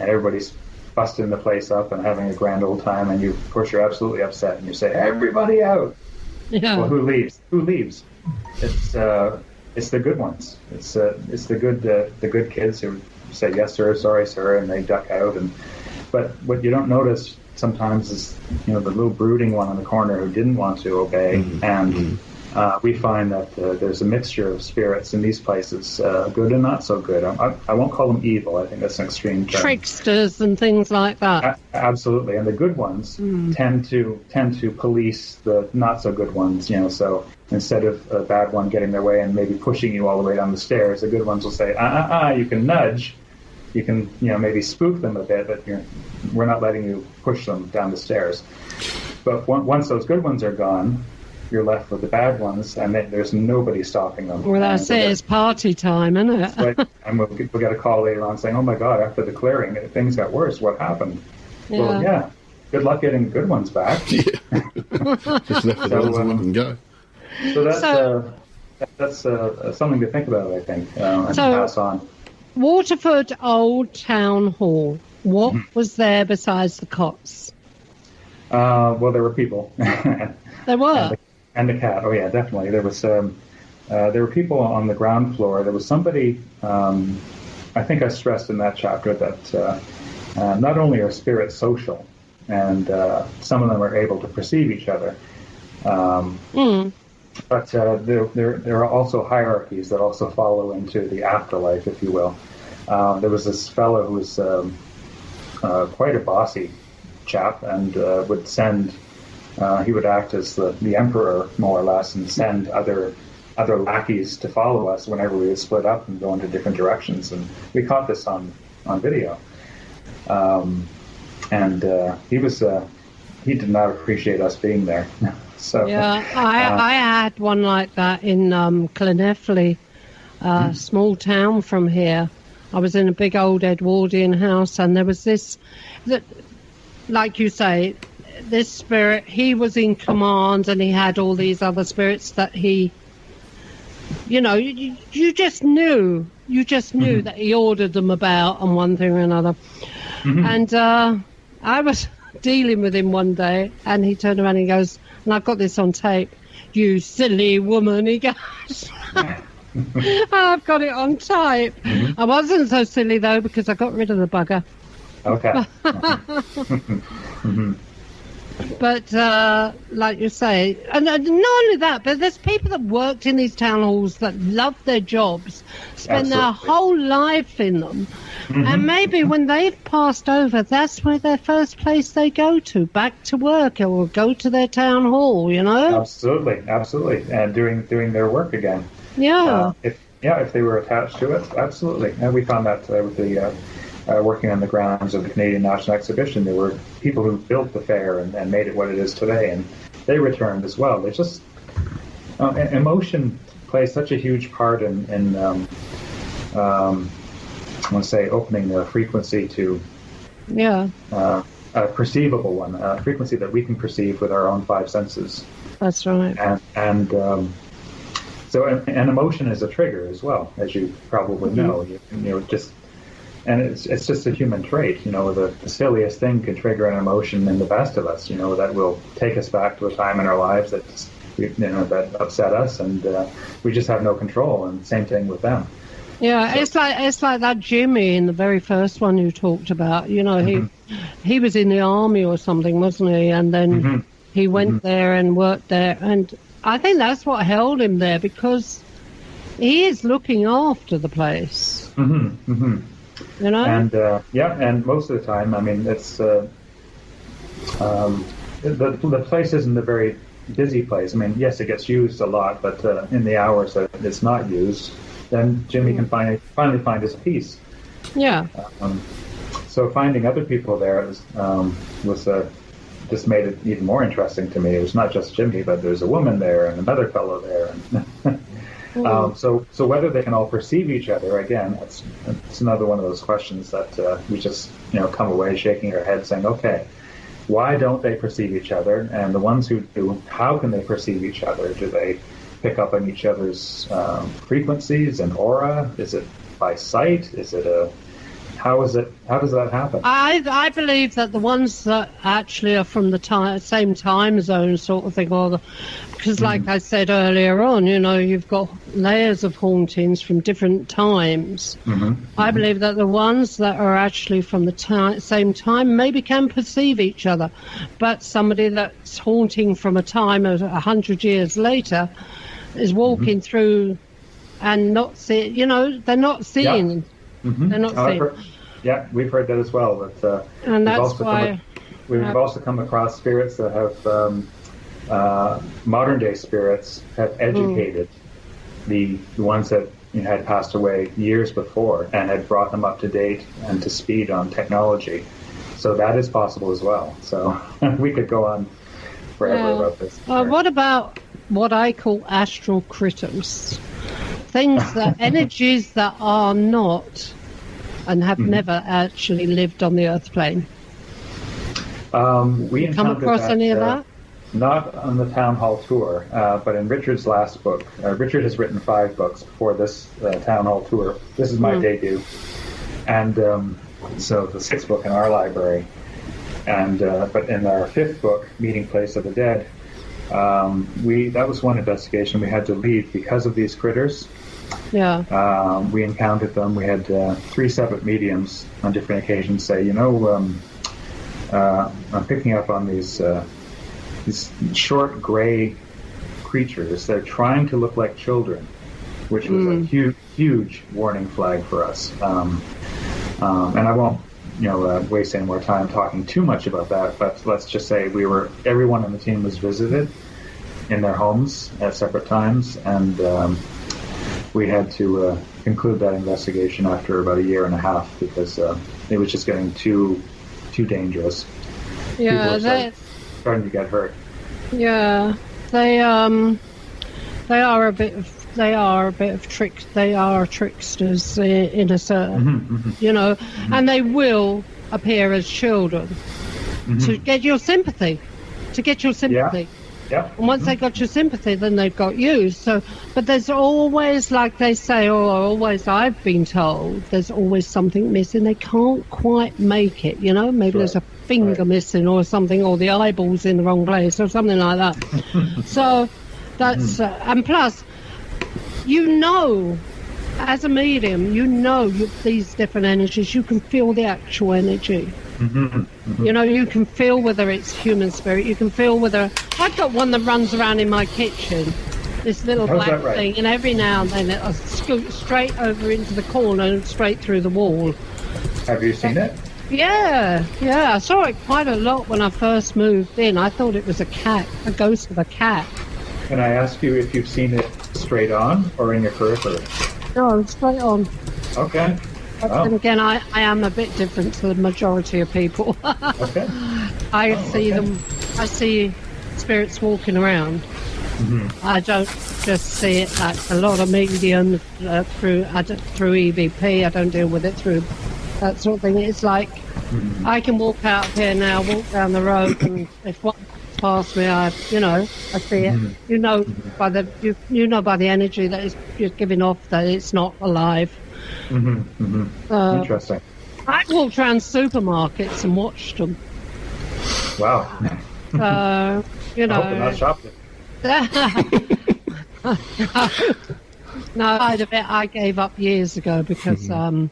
and everybody's busting the place up and having a grand old time, and of course you're absolutely upset, and you say, "Everybody out!" Yeah. Well, who leaves? Who leaves? It's the good ones. It's the good kids who say yes sir, sorry sir, and they duck out. But what you don't notice sometimes is the little brooding one in the corner who didn't want to obey. And we find that there's a mixture of spirits in these places, good and not so good. I won't call them evil. I think that's an extreme term. Tricksters and things like that. Absolutely, and the good ones tend to police the not so good ones. So instead of a bad one getting their way and maybe pushing you all the way down the stairs, the good ones will say, you can nudge, you can maybe spook them a bit, but we're not letting you push them down the stairs. But once those good ones are gone, you're left with the bad ones, and there's nobody stopping them. Well, that's it. It's party time, isn't it? Right. And we'll get a call later on saying, "Oh my God! After the clearing, things got worse. What happened?" Yeah. Well, yeah. Good luck getting the good ones back. Just left with the ones that wouldn't go. So that's something to think about, I think, and pass on. Waterford Old Town Hall. What was there besides the cots? Well, there were people. There were. And the cat. Oh yeah, definitely. There was there were people on the ground floor. There was somebody. I think I stressed in that chapter that not only are spirits social, and some of them are able to perceive each other, but there are also hierarchies that also follow into the afterlife, if you will. There was this fellow who was quite a bossy chap, and would send. He would act as the emperor, more or less, and send other lackeys to follow us whenever we would split up and go into different directions. And we caught this on video. He did not appreciate us being there. So yeah, I had one like that in Llanelli, small town from here. I was in a big old Edwardian house, and there was this, like you say, this spirit, he was in command, and he had all these other spirits that he, you just knew that he ordered them about on one thing or another. And I was dealing with him one day, and he turned around and he goes, and I've got this on tape, "You silly woman," he goes. I've got it on tape. I wasn't so silly, though, because I got rid of the bugger. Okay. But like you say, and not only that, but there's people that worked in these town halls that love their jobs, spend their whole life in them, and maybe when they've passed over, that's where their first place they go to, back to work, or go to their town hall, Absolutely, and doing their work again. Yeah. If they were attached to it, absolutely. And we found that with the working on the grounds of the Canadian National Exhibition, there were people who built the fair and made it what it is today, and they returned as well. There's just emotion plays such a huge part in I want to say opening the frequency to a perceivable one, a frequency that we can perceive with our own five senses. That's right. So an emotion is a trigger as well, as you probably know. And it's just a human trait. The silliest thing can trigger an emotion in the best of us. That will take us back to a time in our lives that upset us, and we just have no control. And same thing with them. Yeah, so, it's like that Jimmy in the very first one you talked about. He was in the army or something, wasn't he? And then he went there and worked there, and I think that's what held him there, because he is looking after the place. And and most of the time, I mean, it's the place isn't a very busy place. I mean, yes, it gets used a lot, but in the hours that it's not used, then Jimmy can finally find his peace. Yeah. So finding other people there was just made it even more interesting to me. It was not just Jimmy, but there's a woman there and another fellow there. So whether they can all perceive each other, again, it's another one of those questions that we just come away shaking our head saying, okay, why don't they perceive each other? And the ones who do, how can they perceive each other? Do they pick up on each other's frequencies and aura? Is it by sight? Is it how does that happen? I believe that the ones that actually are from the same time zone sort of thing, because like I said earlier on, you've got layers of hauntings from different times. I believe that the ones that are actually from the same time maybe can perceive each other, but somebody that's haunting from a time of 100 years later is walking through and not see. They're not seeing. Yeah. They're not seeing. We've heard that as well. But and that's why we've also come across spirits that have modern day spirits have educated the ones that had passed away years before and had brought them up to date and to speed on technology. So that is possible as well. So we could go on forever about this. What about what I call astral critters? Things that energies that are not and have never actually lived on the Earth plane. We come across any of that? Not on the Town Hall tour, but in Richard's last book. Richard has written 5 books before this Town Hall tour. This is my debut. And so the 6th book in our library. And but in our 5th book, Meeting Place of the Dead, that was one investigation we had to leave because of these critters. Yeah. We encountered them. We had 3 separate mediums on different occasions say, I'm picking up on these short gray creatures. They're trying to look like children, which was a huge warning flag for us. And I won't, waste any more time talking too much about that. But let's just say everyone on the team was visited in their homes at separate times, and we had to conclude that investigation after about 1.5 years because it was just getting too dangerous. Yeah, people starting to get hurt. Yeah, they are a bit of trick. They are tricksters in a certain, and they will appear as children to get your sympathy. Yeah. And once they got your sympathy, then they've got you. So, but there's always, like they say, or always I've been told, there's always something missing. They can't quite make it, Maybe there's a finger missing or something, or the eyeball's in the wrong place or something like that. So that's, and plus, as a medium, these different energies, you can feel the actual energy. You can feel whether it's human spirit. You can feel whether... I've got one that runs around in my kitchen, this little black thing, and every now and then it'll scoot straight over into the corner and straight through the wall. Have you seen it? Yeah. I saw it quite a lot when I first moved in. I thought it was a ghost of a cat. Can I ask you if you've seen it straight on or in your periphery? No, straight on. Okay. And again, I am a bit different to the majority of people. Okay. I see spirits walking around. I don't just see it like a lot of mediums through EVP. I don't deal with it through that sort of thing. It's like I can walk out here now, walk down the road, and if one past me, I see it. By the energy that you're giving off that it's not alive. Interesting. I walked around supermarkets and watched them. Wow. I hope you're not shopping. No, I gave up years ago because I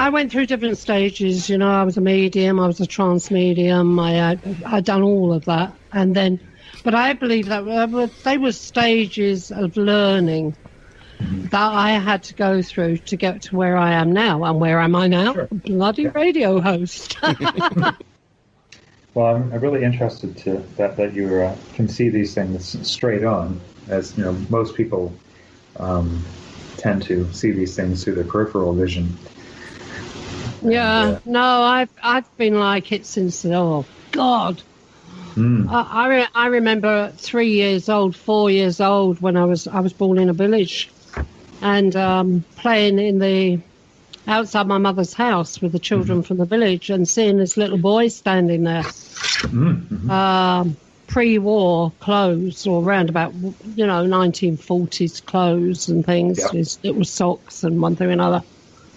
went through different stages. I was a medium, I was a trance medium. I'd done all of that, and then, but I believe that they were stages of learning that I had to go through to get to where I am now. And where am I now? Sure. A bloody radio host. Well, I'm really interested that you can see these things straight on, as most people tend to see these things through their peripheral vision. Yeah, no, I've been like it since, oh God, I remember 3 years old, 4 years old when I was born in a village, and playing in the outside my mother's house with the children from the village, and seeing this little boy standing there, pre-war clothes, or around about 1940s clothes and things. Yeah. It was socks and one thing and another.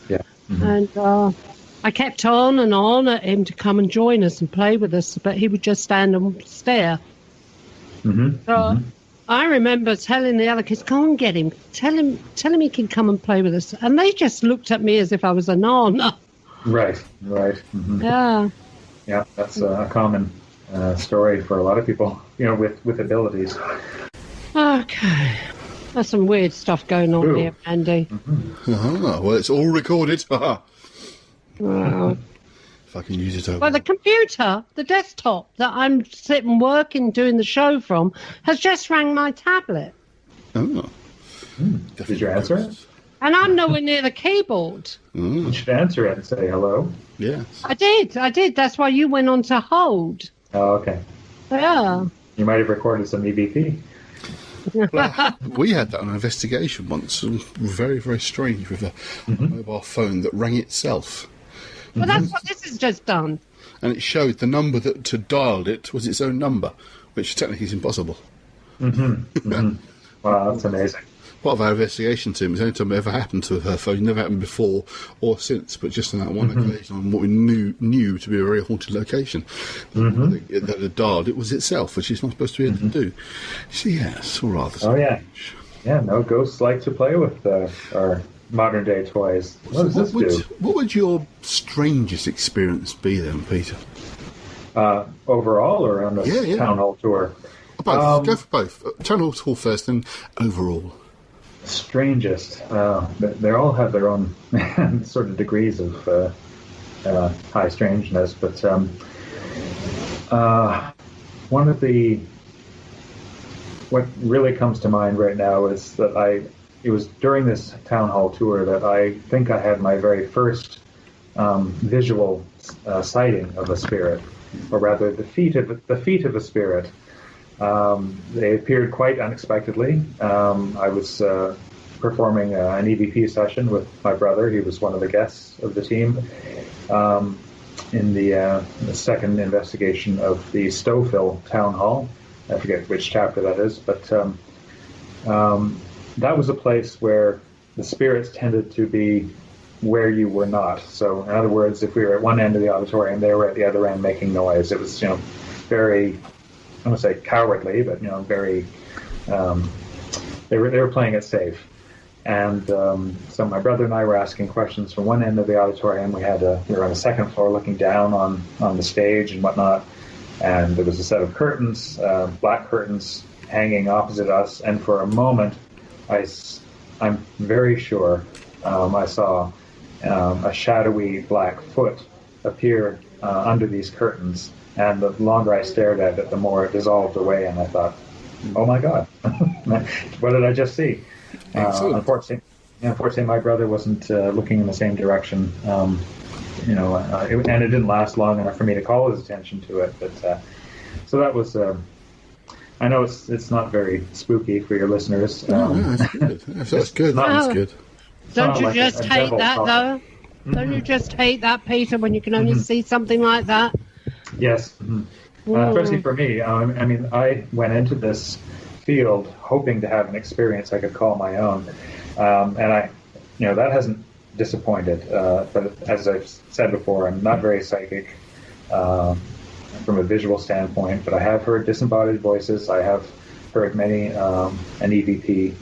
Yeah. And I kept on at him to come and join us and play with us, but he would just stand and stare. So I remember telling the other kids, "Go and get him. Tell him he can come and play with us." And they just looked at me as if I was a nana. Right. Yeah. Yeah, that's a common story for a lot of people, with abilities. Okay. There's some weird stuff going on here, Andy. Well, it's all recorded. Well, If I can use it over. well, the computer, the desktop that I'm sitting working, doing the show from, has just rang my tablet. Oh. Did you answer it? And I'm nowhere near the keyboard. You should answer it and say hello. Yes. I did. That's why you went on to hold. Oh, okay. Yeah. You might have recorded some EVP. We had that on an investigation once. Very, very strange, with a mobile phone that rang itself. Well, that's what this has just done. And it showed the number that had dialed it was its own number, which technically is impossible. Wow, that's amazing. Part of our investigation team, it's the only time it ever happened to her phone. Never happened before or since, but just on that one occasion, on what we knew to be a very haunted location, that had dialed, it was itself, which it's not supposed to be able to do. So, yes, all rather strange. Oh, yeah. Yeah, no, ghosts like to play with our modern-day toys. What does this do? What would your strangest experience be then, Peter? Overall, or on the town hall tour? Both. Go for both. Town hall tour first, and overall. Strangest. They all have their own sort of degrees of high strangeness, but one of what really comes to mind right now is that it was during this town hall tour that I think I had my very first visual sighting of a spirit, or rather the feet of a spirit. They appeared quite unexpectedly. I was performing an EVP session with my brother. He was one of the guests of the team in the second investigation of the Stouffville Town Hall. I forget which chapter that is, but that was a place where the spirits tended to be where you were not. So, in other words, if we were at one end of the auditorium, they were at the other end making noise. It was, very, I don't want to say cowardly, but very. They were playing it safe, and so my brother and I were asking questions from one end of the auditorium. We were on the second floor, looking down on the stage and whatnot, and there was a set of curtains, black curtains, hanging opposite us. And for a moment, I'm very sure I saw a shadowy black foot appear under these curtains. And the longer I stared at it, the more it dissolved away, and I thought, "Oh my God, what did I just see?" Unfortunately, my brother wasn't looking in the same direction, and it didn't last long enough for me to call his attention to it. But so that was. I know it's not very spooky for your listeners. No, that's good. That's good. That's good. Don't you just hate that, though? Don't you just hate that, Peter, when you can only see something like that? Yes, especially for me. I went into this field hoping to have an experience I could call my own, and that hasn't disappointed. But as I've said before, I'm not very psychic from a visual standpoint, but I have heard disembodied voices. I have heard many an EVP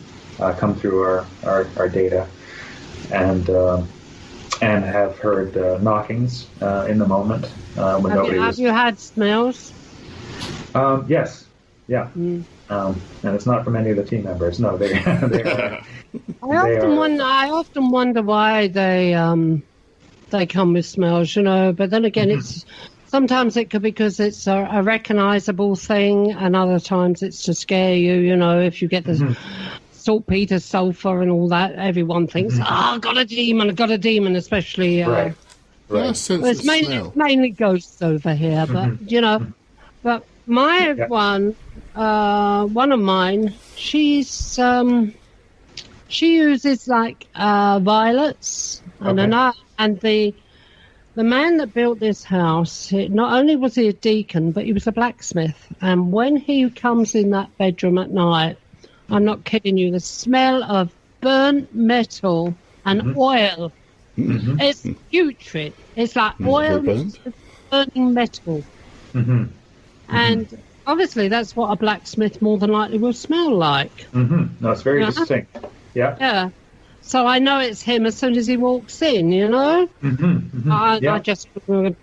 come through our data, and have heard knockings in the moment when nobody was. Have you had smells? Yes, yeah, and it's not from any of the team members. No, they are. I often wonder why they come with smells, but then again, it's sometimes it could be because it's a recognizable thing, and other times it's to scare you. If you get the saltpeter, sulfur, and all that, everyone thinks, I got a demon, especially. Right. It's mainly ghosts over here, but but My one of mine, she uses like violets and the man that built this house, not only was he a deacon, but he was a blacksmith. And when he comes in that bedroom at night, I'm not kidding you, the smell of burnt metal and oil, it's putrid. It's like oil with burning metal. And obviously that's what a blacksmith more than likely will smell like. No, it's very distinct. Yeah. So I know it's him as soon as he walks in, you know? I just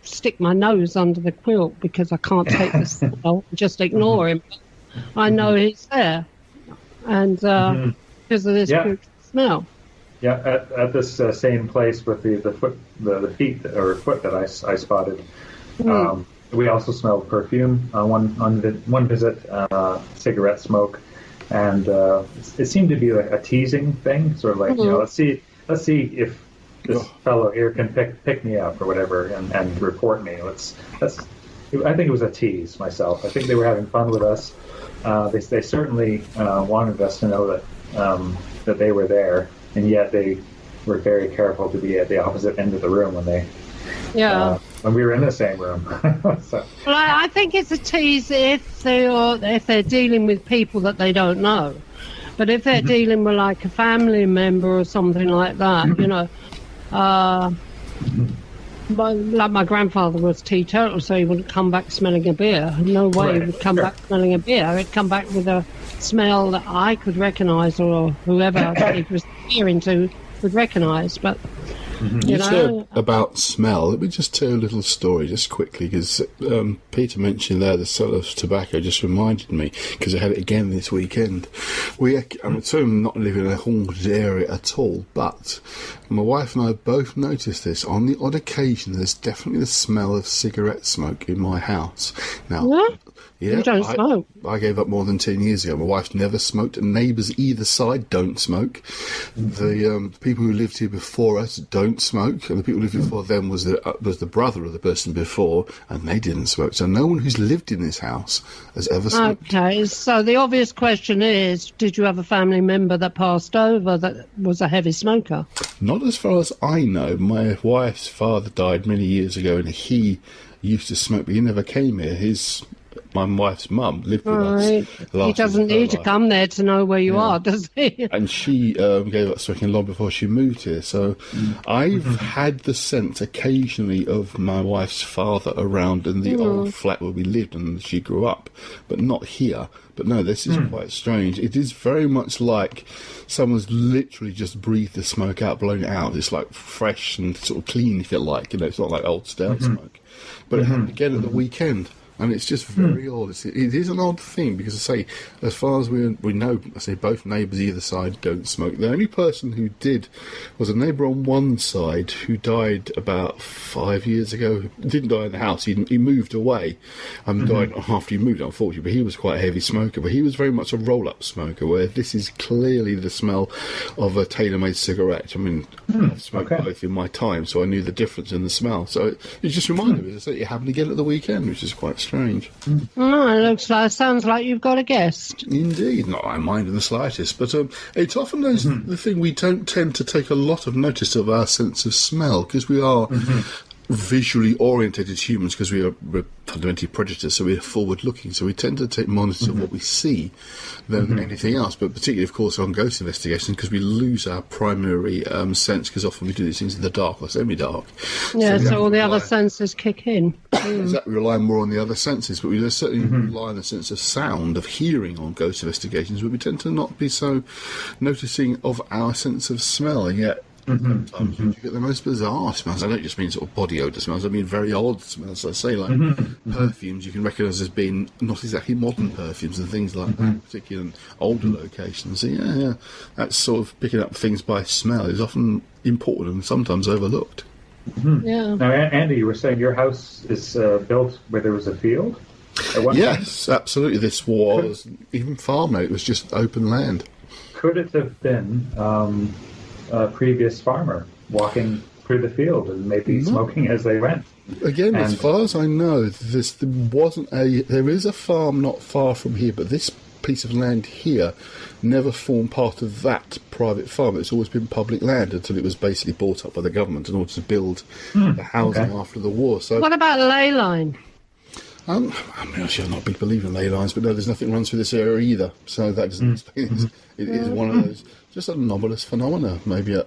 stick my nose under the quilt because I can't take the smell and just ignore him. I know he's there. And because of this smell. Yeah, at this same place with the feet that I spotted, we also smelled perfume on one visit, cigarette smoke. And it seemed to be like a teasing thing, sort of like, let's see if this fellow here can pick me up or whatever and report me. I think it was a tease myself. I think they were having fun with us. They certainly wanted us to know that they were there, and yet they were very careful to be at the opposite end of the room when we were in the same room. So. Well, I think it's a tease if they're dealing with people that they don't know. But if they're dealing with like a family member or something like that, you know, like my grandfather was teetotal, so he wouldn't come back smelling a beer. No way he would come back smelling a beer. He'd come back with a smell that I could recognise, or whoever he was hearing to would recognise. But you said about smell. Let me just tell you a little story just quickly, because Peter mentioned there the smell of tobacco just reminded me, because I had it again this weekend. I'm assuming not living in a haunted area at all, but my wife and I both noticed this. On the odd occasion, there's definitely the smell of cigarette smoke in my house. Now, you don't smoke. I gave up more than 10 years ago. My wife's never smoked. Neighbours either side don't smoke. The people who lived here before us don't smoke, and the people who lived before them was the brother of the person before, and they didn't smoke. So no one who's lived in this house has ever smoked. Okay, so the obvious question is, did you have a family member that passed over that was a heavy smoker? Not as far as I know. My wife's father died many years ago, and he used to smoke, but he never came here. My wife's mum lived with us. He doesn't need to come there to know where you are, does he? And she gave up smoking long before she moved here. So I've had the sense occasionally of my wife's father around in the old flat where we lived and she grew up, but not here. But no, this is quite strange. It is very much like someone's literally just breathed the smoke out, blown it out. It's like fresh and sort of clean, if you like. You know, it's not like old stale smoke. But it happened again at the weekend. And it's just very odd. It is an odd thing because, I say, as far as we know, I say both neighbours either side don't smoke. The only person who did was a neighbour on one side who died about 5 years ago. He didn't die in the house. He moved away and died after he moved, unfortunately. But he was quite a heavy smoker. But he was very much a roll-up smoker, where this is clearly the smell of a tailor-made cigarette. I mean, I've smoked both in my time, so I knew the difference in the smell. So it just reminded me that it happened again at the weekend, which is quite strange. It sounds like you've got a guest. Indeed, not I mind in the slightest, but it's often the thing, we don't tend to take a lot of notice of our sense of smell, because we are visually orientated humans, because we are fundamentally predators, so we're forward looking, so we tend to take monitor of what we see than anything else, but particularly of course on ghost investigations, because we lose our primary sense, because often we do these things in the dark or semi-dark. So all the other senses kick in. Exactly, we rely more on the other senses, but we certainly rely on the sense of sound, of hearing on ghost investigations, but we tend to not be so noticing of our sense of smell, and yet sometimes you get the most bizarre smells. I don't just mean sort of body odour smells, I mean very odd smells. I say, like perfumes you can recognise as being not exactly modern perfumes and things like that, particularly in older locations. So that's sort of picking up things by smell is often important and sometimes overlooked. Now, Andy, you were saying your house is built where there was a field? Yes, absolutely. This was even farmland. It was just open land. Could it have been a previous farmer walking through the field and maybe smoking as they went. Again, as far as I know, there is a farm not far from here, but this piece of land here never formed part of that private farm. It's always been public land until it was basically bought up by the government in order to build the housing after the war. So, what about ley line? I mean, actually, I'm not a big believer in ley lines, but no, there's nothing runs through this area either. So that doesn't explain it. It is one of those just anomalous phenomena. Maybe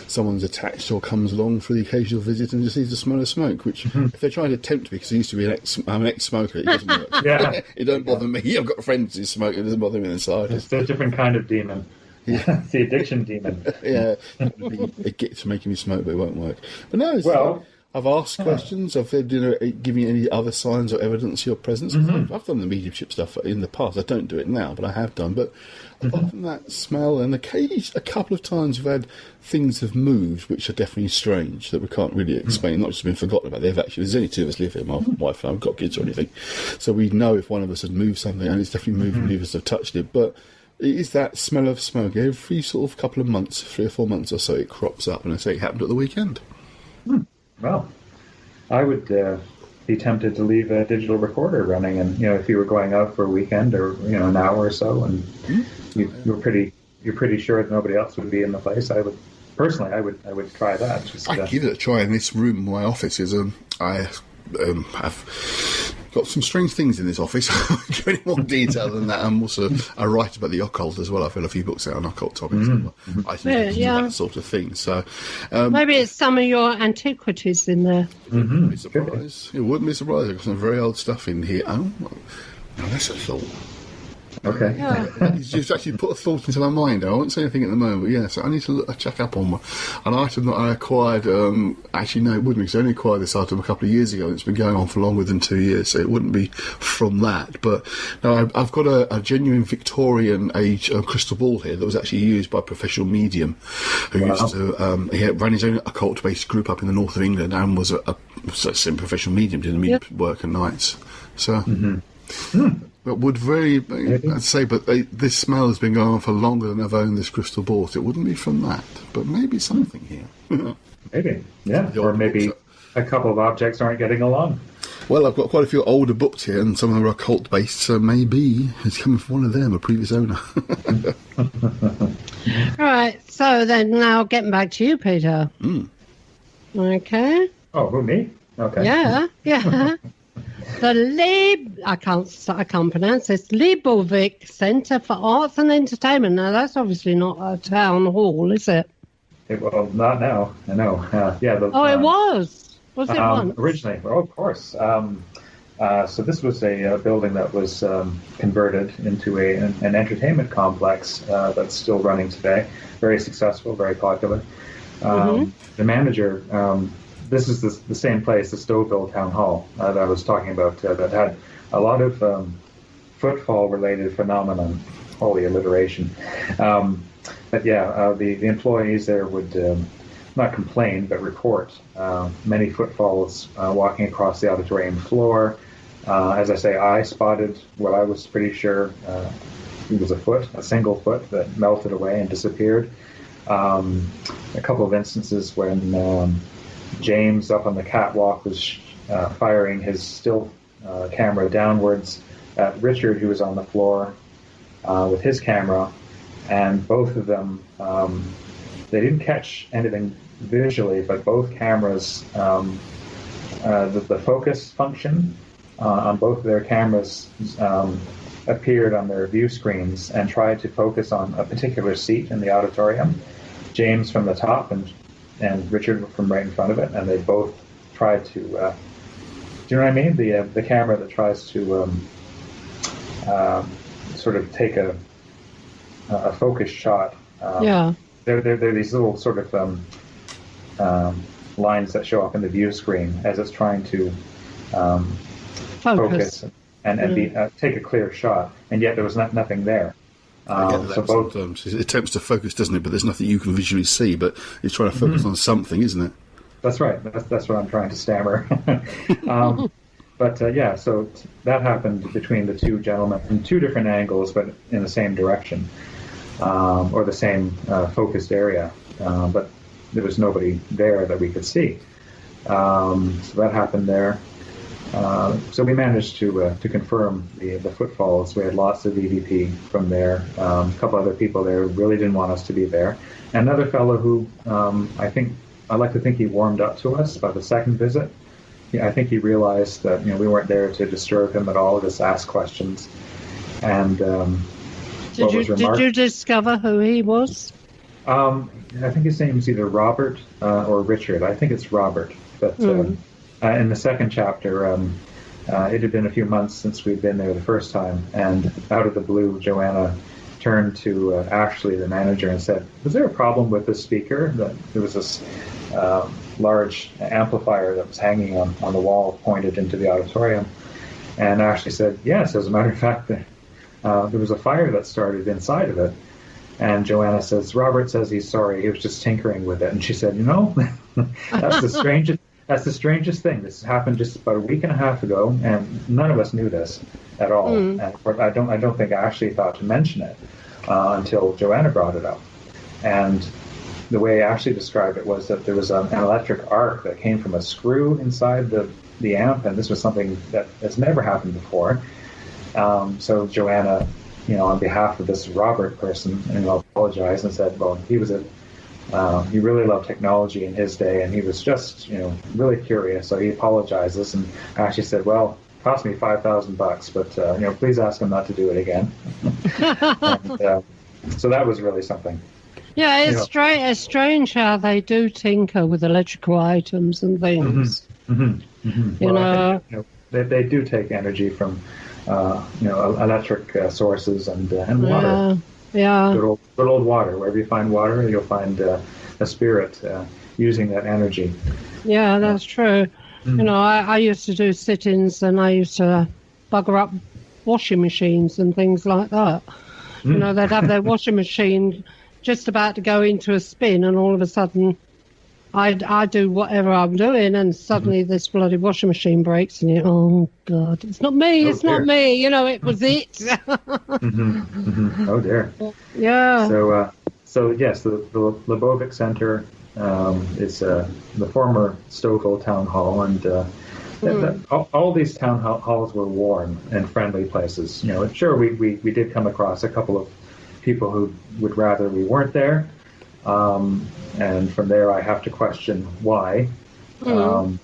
someone's attached or comes along for the occasional visit and just needs to smell of smoke, which if they're trying to tempt me, because I used to be I'm an ex-smoker, it doesn't work. It don't bother me. I've got friends who smoke, it doesn't bother me inside. It's a different kind of demon. Yeah. It's the addiction demon. It gets making me smoke, but it won't work. But no, I've asked questions. I've given you any other signs or evidence of your presence. I've done the mediumship stuff in the past. I don't do it now, but I have done. But apart from that smell, and a couple of times we've had things have moved, which are definitely strange, that we can't really explain. Not just been forgotten about. There's only two of us live here. My wife and I haven't got kids or anything, so we know if one of us had moved something, and it's definitely moved, and neither of us have touched it. But it is that smell of smoke every sort of couple of months, 3 or 4 months or so. It crops up, and I say it happened at the weekend. Well, I would be tempted to leave a digital recorder running, and if you were going out for a weekend or an hour or so, and you're pretty sure that nobody else would be in the place. I would try that. I'd give it a try. In this room, my office is I have got some strange things in this office. I won't go any more detail than that. I write about the occult as well. I've read a few books out on occult topics. I think that sort of thing. So maybe it's some of your antiquities in there. Wouldn't be surprised. It wouldn't be surprised. I've got some very old stuff in here. Oh, now that's a thought. Okay. You've actually put a thought into my mind. I won't say anything at the moment, but yeah, so I need to check up on an item that I acquired. Actually, no, it wouldn't, because I only acquired this item a couple of years ago, and it's been going on for longer than 2 years, so it wouldn't be from that. But no, I've got a genuine Victorian age crystal ball here that was actually used by a professional medium who used to he ran his own occult-based group up in the north of England and was a professional medium, doing medium work at nights. So. But would I'd say, this smell has been going on for longer than I've owned this crystal ball. So it wouldn't be from that, but maybe something here. Maybe, yeah. Or maybe a couple of objects aren't getting along. Well, I've got quite a few older books here, and some of them are occult-based, so maybe it's coming from one of them, a previous owner. All right, so then now getting back to you, Peter. Okay. Oh, who, me? Okay. Yeah. I can't pronounce this, Leibovich Centre for Arts and Entertainment. Now, that's obviously not a town hall, is it? Well, not now. I know. It was. Was it once? Originally. Oh, of course. So this was a building that was converted into an entertainment complex that's still running today. Very successful, very popular. The manager... this is the same place, the Stouffville Town Hall that I was talking about, that had a lot of footfall-related phenomenon. Holy alliteration. The employees there would not complain, but report many footfalls walking across the auditorium floor. As I say, I spotted what I was pretty sure it was a single foot that melted away and disappeared. A couple of instances when... James up on the catwalk was firing his still camera downwards at Richard, who was on the floor with his camera, and both of them, they didn't catch anything visually, but both cameras, the focus function on both of their cameras appeared on their view screens and tried to focus on a particular seat in the auditorium. James from the top and Richard from right in front of it, and they both tried to. Do you know what I mean? The camera that tries to sort of take a focus shot. They're these little sort of lines that show up in the view screen as it's trying to focus and take a clear shot, and yet there was nothing there. So both it attempts to focus, doesn't it? But there's nothing you can visually see. But it's trying to focus on something, isn't it? That's right. That's what I'm trying to stammer. So that happened between the two gentlemen from two different angles, but in the same direction, or the same focused area. But there was nobody there that we could see. So that happened there. So we managed to confirm the footfalls. We had lots of EVP from there. A couple other people there really didn't want us to be there. And another fellow who I like to think he warmed up to us by the second visit. I think he realized that we weren't there to disturb him at all, just ask questions. And did you discover who he was? I think his name is either Robert or Richard. I think it's Robert. But in the second chapter, it had been a few months since we'd been there the first time, and out of the blue, Joanna turned to Ashley, the manager, and said, "Was there a problem with this speaker? That there was this large amplifier that was hanging on the wall pointed into the auditorium." And Ashley said, "Yes, as a matter of fact, there was a fire that started inside of it." And Joanna says, "Robert says he's sorry. He was just tinkering with it." And she said, "That's the strangest thing. This happened just about a week and a half ago, and none of us knew this at all. And of course, I don't think Ashley thought to mention it until Joanna brought it up. And the way Ashley described it was that there was an electric arc that came from a screw inside the amp, and this was something that has never happened before. So Joanna, on behalf of this Robert person, apologized and said, well, he really loved technology in his day, and he was just, really curious. So he apologizes, and Ashley said, well, it cost me $5,000, but please ask him not to do it again. And, so that was really something. Yeah, it's strange how they do tinker with electrical items and things. I think, they do take energy from, electric sources and water. Yeah. Good old water. Wherever you find water, you'll find a spirit using that energy. Yeah, that's true. I used to do sit-ins, and I used to bugger up washing machines and things like that. They'd have their washing machine just about to go into a spin, and all of a sudden I do whatever I'm doing, and suddenly this bloody washing machine breaks, and oh God, it's not me, not me, it was it. Oh dear. Yeah. So yes, the Leibovich Center is the former Stouffville Town Hall, and all these town halls were warm and friendly places. Sure, we did come across a couple of people who would rather we weren't there. And from there, I have to question why. And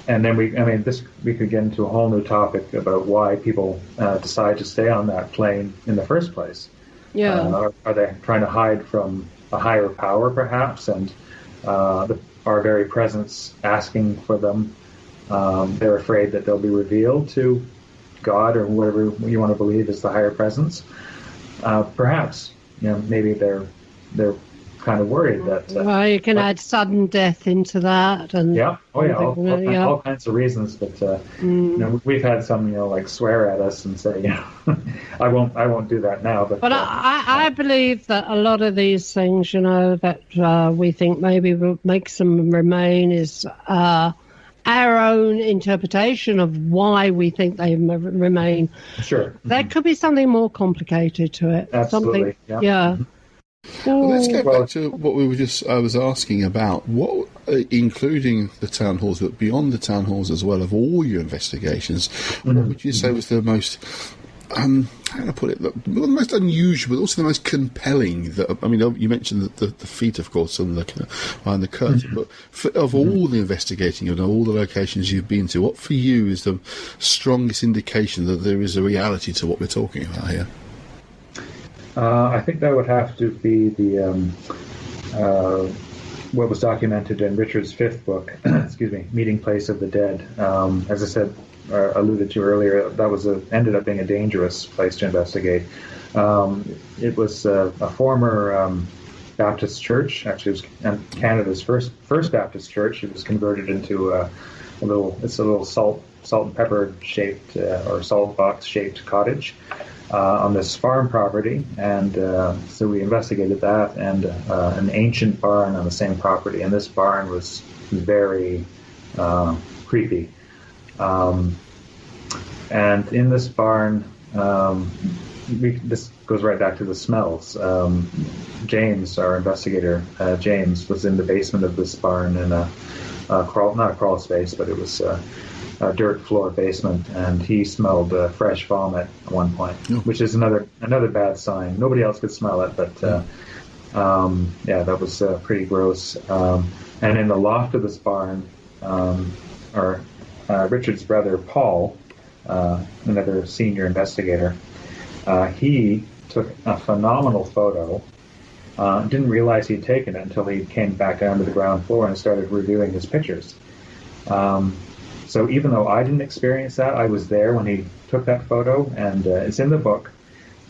then we could get into a whole new topic about why people decide to stay on that plane in the first place. Yeah. Are they trying to hide from a higher power, perhaps, and our very presence asking for them? They're afraid that they'll be revealed to God or whatever you want to believe is the higher presence. Perhaps, maybe they're kind of worried that. Well, you can add sudden death into that, and all kinds of reasons. But we've had some, like swear at us and say, I won't do that now. But I believe that a lot of these things, that we think maybe makes them remain is our own interpretation of why we think they remain. Sure. There could be something more complicated to it. Absolutely. Yeah. Well, let's get back to what I was asking about. What, including the town halls, but beyond the town halls as well, of all your investigations, what would you say was the most, how can I put it, the most unusual, but also the most compelling? You mentioned the feet, of course, behind the curtain, but of all the investigating and all the locations you've been to, what for you is the strongest indication that there is a reality to what we're talking about here? I think that would have to be the what was documented in Richard's fifth book, Meeting Place of the Dead. As I said, alluded to earlier, that ended up being a dangerous place to investigate. It was a former Baptist church. Actually, it was Canada's first Baptist church. It was converted into a little salt and pepper shaped or salt box shaped cottage on this farm property, and so we investigated that, and an ancient barn on the same property, and this barn was very creepy. And in this barn, this goes right back to the smells. James, our investigator, James, was in the basement of this barn in not a crawl space, but it was a dirt floor basement, and he smelled fresh vomit at one point, which is another bad sign. Nobody else could smell it, but that was pretty gross. And in the loft of this barn, Richard's brother Paul, another senior investigator, he took a phenomenal photo. Didn't realize he'd taken it until he came back down to the ground floor and started reviewing his pictures. So even though I didn't experience that, I was there when he took that photo, and it's in the book.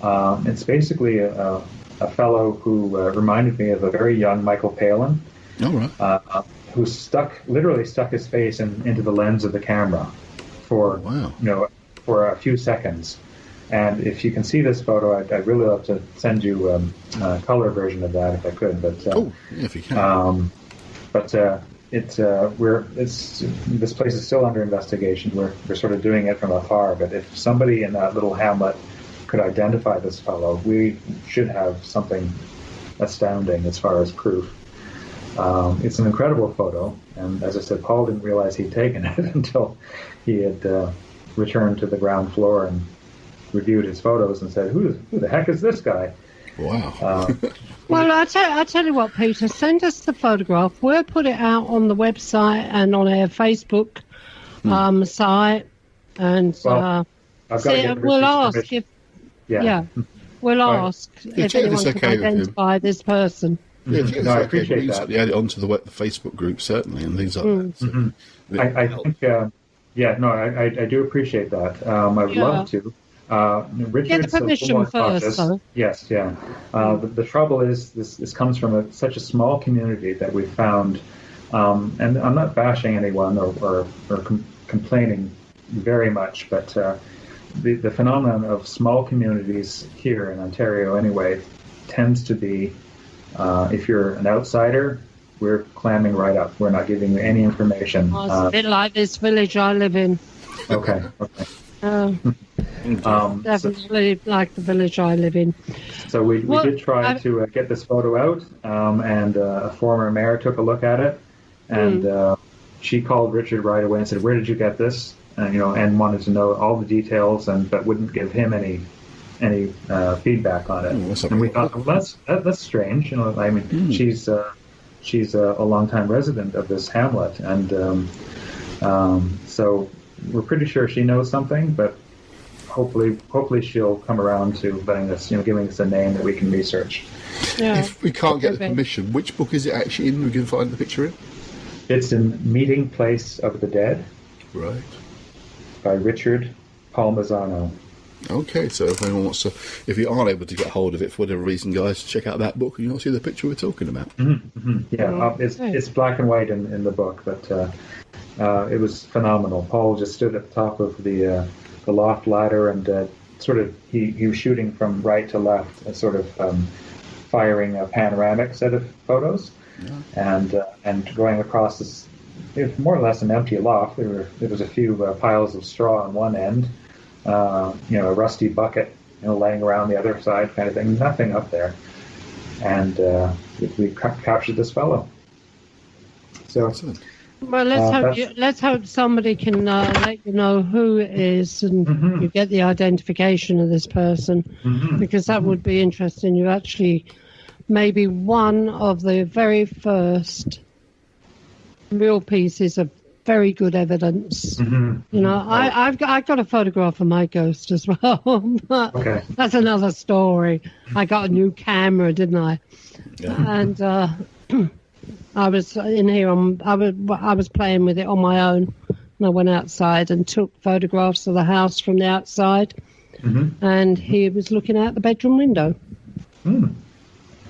It's basically a fellow who reminded me of a very young Michael Palin, who literally stuck his face into the lens of the camera for a few seconds. And if you can see this photo, I'd really love to send you a color version of that if I could. But if you can. This place is still under investigation. We're sort of doing it from afar. But if somebody in that little hamlet could identify this fellow, we should have something astounding as far as proof. It's an incredible photo, and as I said, Paul didn't realize he'd taken it until he had returned to the ground floor and reviewed his photos and said, "Who the heck is this guy?" Wow. Well, I tell you what, Peter, send us the photograph. We'll put it out on the website and on our Facebook site, and we'll ask if we'll ask if anyone can identify this person. I appreciate that. Add it onto the Facebook group, certainly, and things like that. So, I think, I do appreciate that. I would love to. Richard's get the permission first, though. Yes, yeah. The trouble is, this comes from such a small community that we found, and I'm not bashing anyone or complaining very much, but the phenomenon of small communities here in Ontario, anyway, tends to be, if you're an outsider, we're clamming right up. We're not giving you any information. It's a bit like this village I live in. Okay. Definitely like the village I live in. So we did try to get this photo out, and a former mayor took a look at it, and she called Richard right away and said, "Where did you get this?" And wanted to know all the details, but wouldn't give him any feedback on it. And we thought, well, that's strange. She's a longtime resident of this hamlet, and so we're pretty sure she knows something, but hopefully she'll come around to letting us, giving us a name that we can research. Yeah. If we can't get the permission, which book is it actually in? We can find the picture in. It's in Meeting Place of the Dead. Right. By Richard Palmisano. Okay, so if anyone wants to, if you aren't able to get hold of it for whatever reason, guys, check out that book and you'll see the picture we're talking about. Yeah, it's black and white in the book, but it was phenomenal. Paul just stood at the top of the loft ladder and he was shooting from right to left, firing a panoramic set of photos, and going across this. It was more or less an empty loft. There was a few piles of straw on one end, a rusty bucket, laying around the other side, kind of thing. Nothing up there, and we captured this fellow. So, well, let's hope somebody can let you know who it is, and you get the identification of this person, because that would be interesting. You actually maybe one of the very first real pieces of very good evidence. I've got a photograph of my ghost as well. But that's another story. I got a new camera, didn't I? Yeah. And I was in here. I was playing with it on my own, and I went outside and took photographs of the house from the outside. And he was looking out the bedroom window.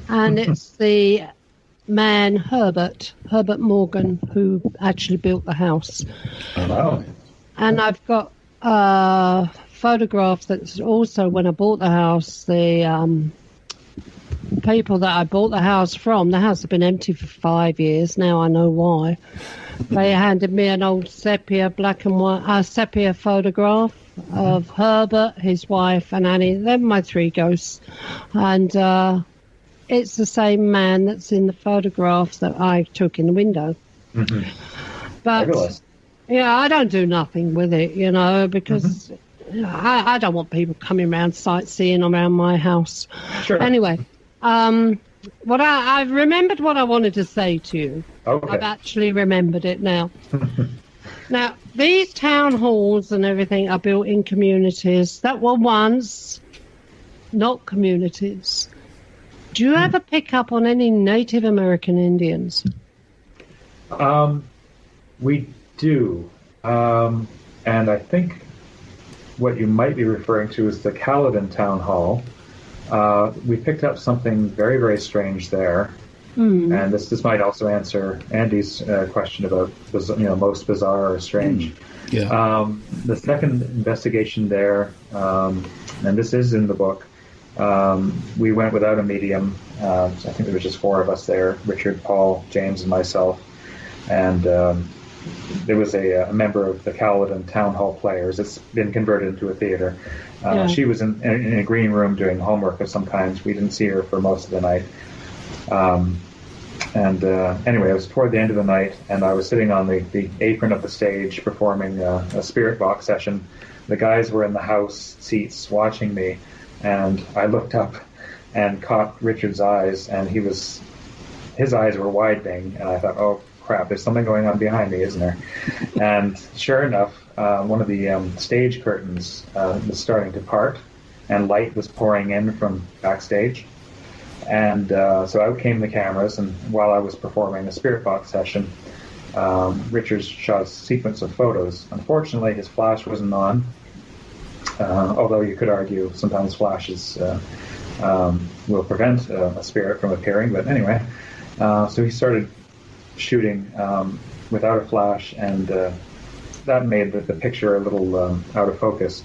And it's the man Herbert Morgan, who actually built the house. Oh, wow. And I've got a photograph that's also when I bought the house. people that I bought the house from, the house had been empty for 5 years. Now I know why. They handed me an old sepia black and white sepia photograph of Herbert, his wife, and Annie. They're my 3 ghosts, and it's the same man that's in the photographs that I took in the window. Mm-hmm. But Fabulous. yeah, I don't do nothing with it, because I don't want people coming around sightseeing around my house. Sure. Anyway, what I've remembered what I wanted to say to you. Okay. I've actually remembered it now. Now, these town halls and everything are built in communities that were once not communities. Do you ever pick up on any Native American Indians? We do. And I think what you might be referring to is the Caledon Town Hall. We picked up something very, very strange there. And this might also answer Andy's question about most bizarre or strange. Yeah. The second investigation there, and this is in the book, we went without a medium. I think there was just 4 of us there: Richard, Paul, James, and myself. And there was a member of the Caledon Town Hall Players. It's been converted into a theater. She was in a green room doing homework of some kind. We didn't see her for most of the night. Anyway, it was toward the end of the night, and I was sitting on the apron of the stage performing a spirit box session. The guys were in the house seats watching me, and I looked up and caught Richard's eyes, and his eyes were widening, and I thought, oh crap, there's something going on behind me, isn't there? And sure enough, one of the stage curtains was starting to part, and light was pouring in from backstage. And so out came the cameras, and while I was performing a spirit box session, Richard shot a sequence of photos. Unfortunately, his flash wasn't on, although you could argue sometimes flashes will prevent a spirit from appearing. But anyway, so he started shooting without a flash, and that made the picture a little out of focus.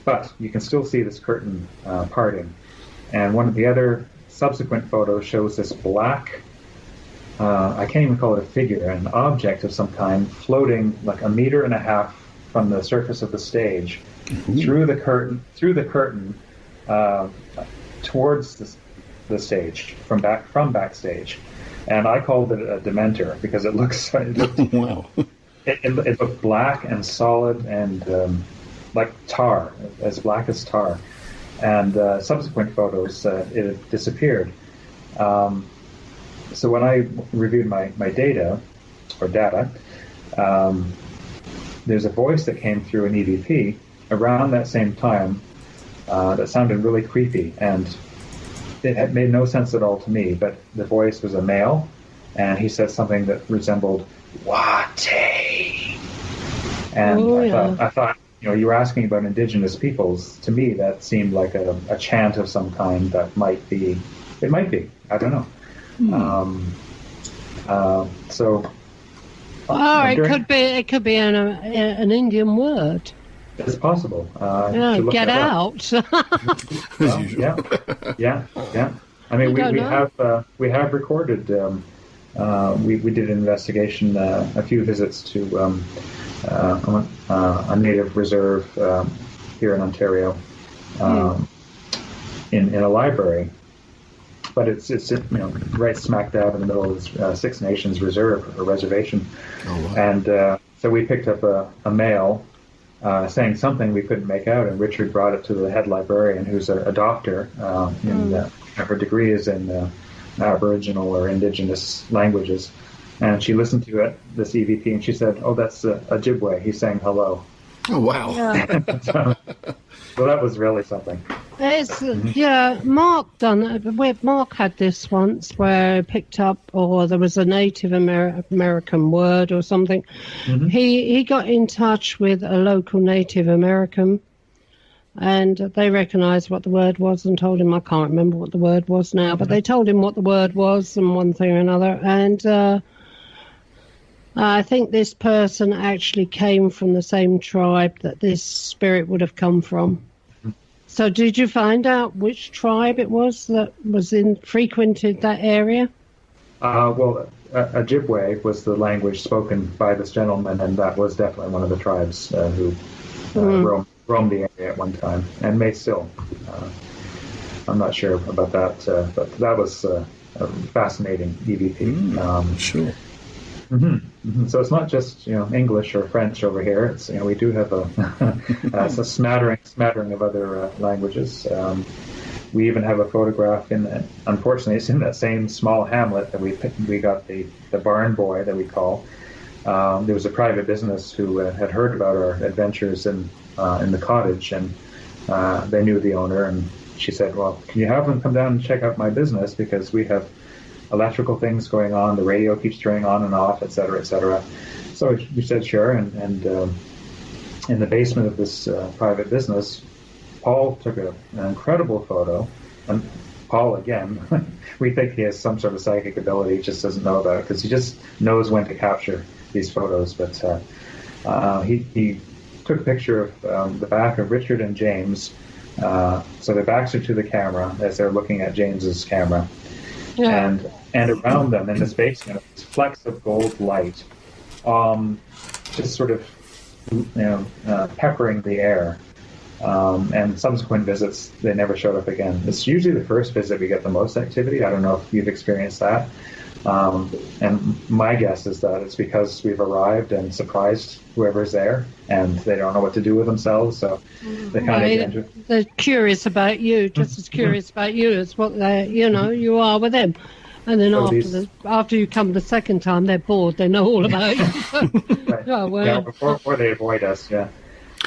But you can still see this curtain parting. And one of the other subsequent photos shows this black, I can't even call it a figure, an object of some kind, floating like 1.5 meters from the surface of the stage through the curtain towards the stage from backstage. And I called it a Dementor because it looked Wow. It looked black and solid and like tar, as black as tar. And subsequent photos, it had disappeared. So when I reviewed my data, there's a voice that came through an EVP around that same time that sounded really creepy, and it had made no sense at all to me, but the voice was a male, and he said something that resembled Wate. And I thought, you were asking about indigenous peoples. To me, that seemed like a chant of some kind that might be. It might be. I don't know. It could be an Indian word. It's possible. Get out. Well, yeah. I mean, we have recorded. We did an investigation, a few visits to a native reserve here in Ontario, in a library. But it's right smack dab in the middle of this Six Nations reserve or reservation. Oh, wow. And so we picked up a male saying something we couldn't make out, and Richard brought it to the head librarian, who's a doctor, and her degree is in Aboriginal or Indigenous languages. And she listened to it, this EVP, and she said, "Oh, that's a Ojibwe. He's saying hello." Oh, wow. Yeah. So that was really something. It's, Mark done it. Mark had this once where he picked up, or there was a Native American word or something. Mm-hmm. He got in touch with a local Native American, and they recognized what the word was and told him, I can't remember what the word was now, but they told him what the word was and one thing or another. And I think this person actually came from the same tribe that this spirit would have come from. So did you find out which tribe it was that was frequented that area? Well, Ojibwe was the language spoken by this gentleman, and that was definitely one of the tribes who roamed the area at one time, and may still. I'm not sure about that, but that was a fascinating EVP. Sure. So it's not just English or French over here. It's we do have a smattering of other languages. We even have a photograph unfortunately, it's in that same small hamlet that we got the barn boy that we call. There was a private business who had heard about our adventures in the cottage, and they knew the owner, and she said, well, can you have them come down and check out my business, because we have electrical things going on, the radio keeps turning on and off, etc., etc. So we said sure, and in the basement of this private business, Paul took an incredible photo, and Paul, again, we think he has some sort of psychic ability, he just doesn't know about it, because he just knows when to capture these photos. But he took a picture of the back of Richard and James, so their backs are to the camera as they're looking at James's camera. Yeah. And around them in this basement, this flecks of gold light, just sort of peppering the air. And subsequent visits, they never showed up again. It's usually the first visit we get the most activity. I don't know if you've experienced that. And my guess is that it's because we've arrived and surprised whoever's there, and they don't know what to do with themselves, so they kind of... They're curious about you, just as curious about you as what you are with them. And then after you come the second time, they're bored. They know all about you. Right. Oh, well. Yeah, or they avoid us, yeah.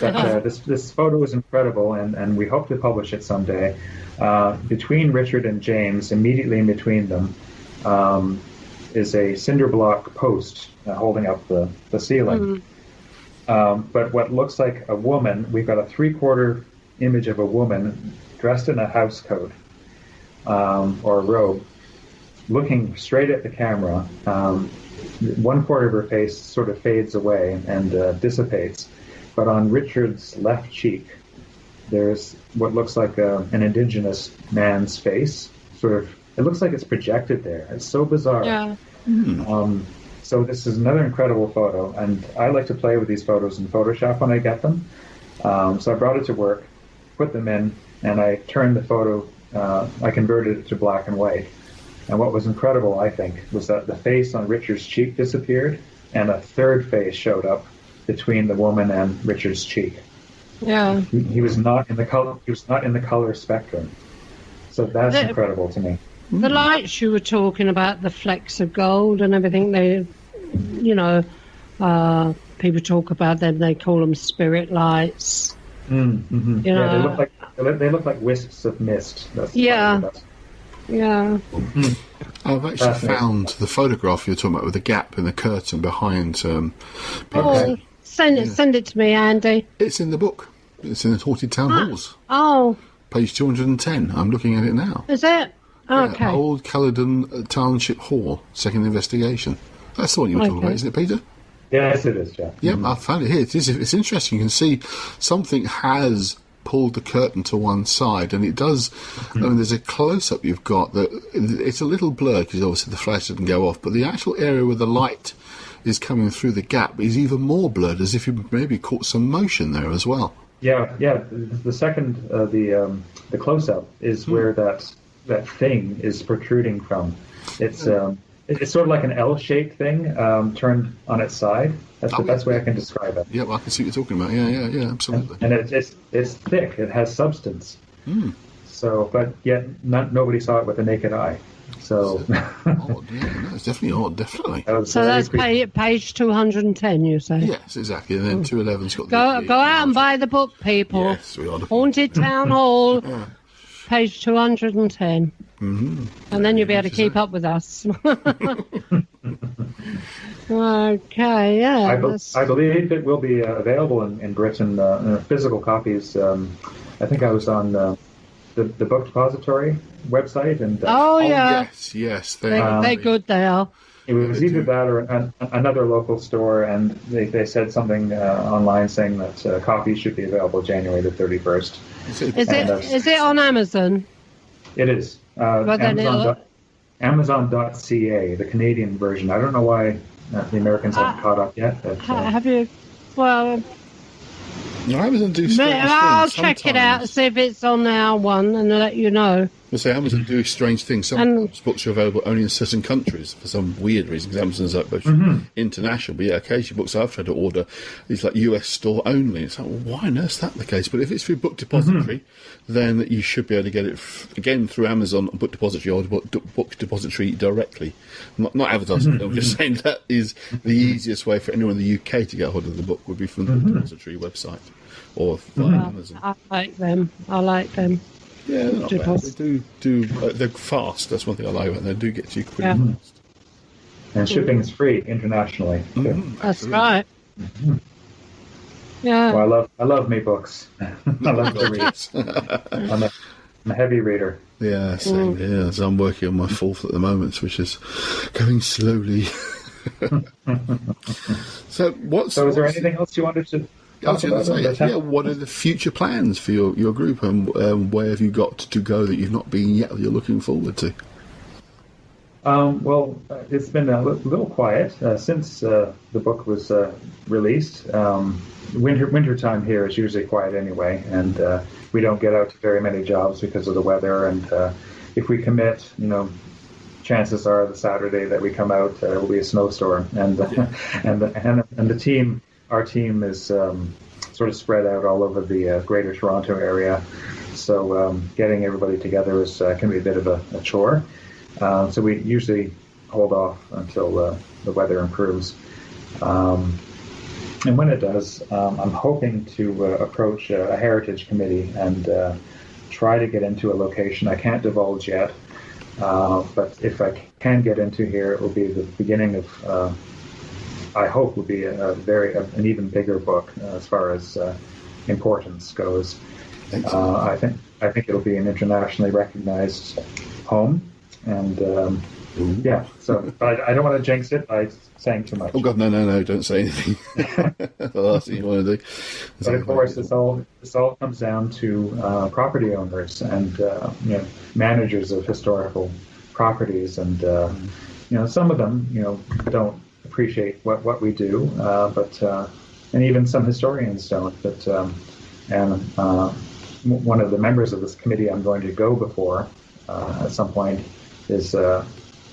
But this photo is incredible, and we hope to publish it someday. Between Richard and James, immediately in between them, is a cinder block post holding up the ceiling. But what looks like a woman, we've got a 3/4 image of a woman dressed in a house coat or a robe, looking straight at the camera. 1/4 of her face sort of fades away and dissipates. But on Richard's left cheek, there's what looks like an indigenous man's face. It looks like it's projected there. It's so bizarre. Yeah. So this is another incredible photo, and I like to play with these photos in Photoshop when I get them. So I brought it to work, put them in, and I turned the photo, I converted it to black and white. And what was incredible, I think, was that the face on Richard's cheek disappeared, and a third face showed up between the woman and Richard's cheek. Yeah. He was not in the color. He was not in the color spectrum. So that's incredible to me. The lights you were talking about, the flecks of gold and everything, people talk about them. They call them spirit lights. Mm-hmm. Yeah, they look like wisps of mist. Yeah. I've actually found the photograph you're talking about with the gap in the curtain behind. Send it to me, Andy. It's in the book. It's in the Haunted Town Halls. Oh. Page 210. I'm looking at it now. Is it? Okay. Yeah, Old Caledon Township Hall, second investigation. That's the one you were talking about, isn't it, Peter? Yes, it is, yeah. Yep, I found it here. It's interesting. You can see something has pulled the curtain to one side, and it does. I mean, there's a close-up you've got that it's a little blurred because obviously the flash doesn't go off, but the actual area where the light is coming through the gap is even more blurred, as if you maybe caught some motion there as well. Yeah. The second, the close-up is where that thing is protruding from. It's sort of like an L-shaped thing turned on its side. That's the best way I can describe it. Yeah, well, I can see what you're talking about. Yeah, absolutely. And it's thick. It has substance. So, but yet nobody saw it with the naked eye. So odd, yeah, it's definitely odd, definitely. So that's page 210, you say? Yes, exactly. And then 211's got go out and buy the book, people. Yes, we are. Haunted Town Hall, page 210. Mm-hmm. And then you'll be able to keep up with us. Okay, yeah. I believe it will be available in Britain, physical copies. I think I was on the Book Depository website. And yes. They're good, they are. It was either that or another local store, and they said something online saying that copies should be available January the 31st. Is it on Amazon? It is. Amazon.ca, the Canadian version. I don't know why the Americans haven't caught up yet. But, have you? Well, no, Amazon do strange things. I'll check it out, see if it's on our one, and let you know. We'll say Amazon do strange things. Some books are available only in certain countries for some weird reason, because Amazon's like international. But yeah, occasionally books I've tried to order is like US store only. It's like, well, why on earth's that the case? But if it's through Book Depository, then you should be able to get it again through Amazon, Book Depository, or Book Depository directly. Not advertising. I'm just saying that is the easiest way for anyone in the UK to get hold of the book would be from the Book Depository website or via Amazon. I like them. Yeah, they're not bad. They they're fast. That's one thing I like about them. They do get to you pretty fast. And shipping is free internationally. That's right. Yeah. Well, I love me books. I love to read. I'm a heavy reader. Yeah, same here. So I'm working on my fourth at the moment, which is going slowly. So is there anything else you wanted to? What are the future plans for your group, and where have you got to go that you've not been yet that you're looking forward to? Well, it's been a little quiet since the book was released. Winter time here is usually quiet anyway, and we don't get out to very many jobs because of the weather. And if we commit, chances are the Saturday that we come out will be a snowstorm. And the team. Our team is sort of spread out all over the Greater Toronto area, so getting everybody together can be a bit of a chore. So we usually hold off until the weather improves. And when it does, I'm hoping to approach a heritage committee and try to get into a location. I can't divulge yet, but if I can get into here, it will be the beginning of I hope will be an even bigger book as far as importance goes. I think it'll be an internationally recognized home, and So, but I don't want to jinx it by saying too much. Oh God, no! Don't say anything. That's the last thing you want to do. But of course, this all comes down to property owners and managers of historical properties, and some of them don't appreciate what we do, but and even some historians don't. But one of the members of this committee I'm going to go before at some point is a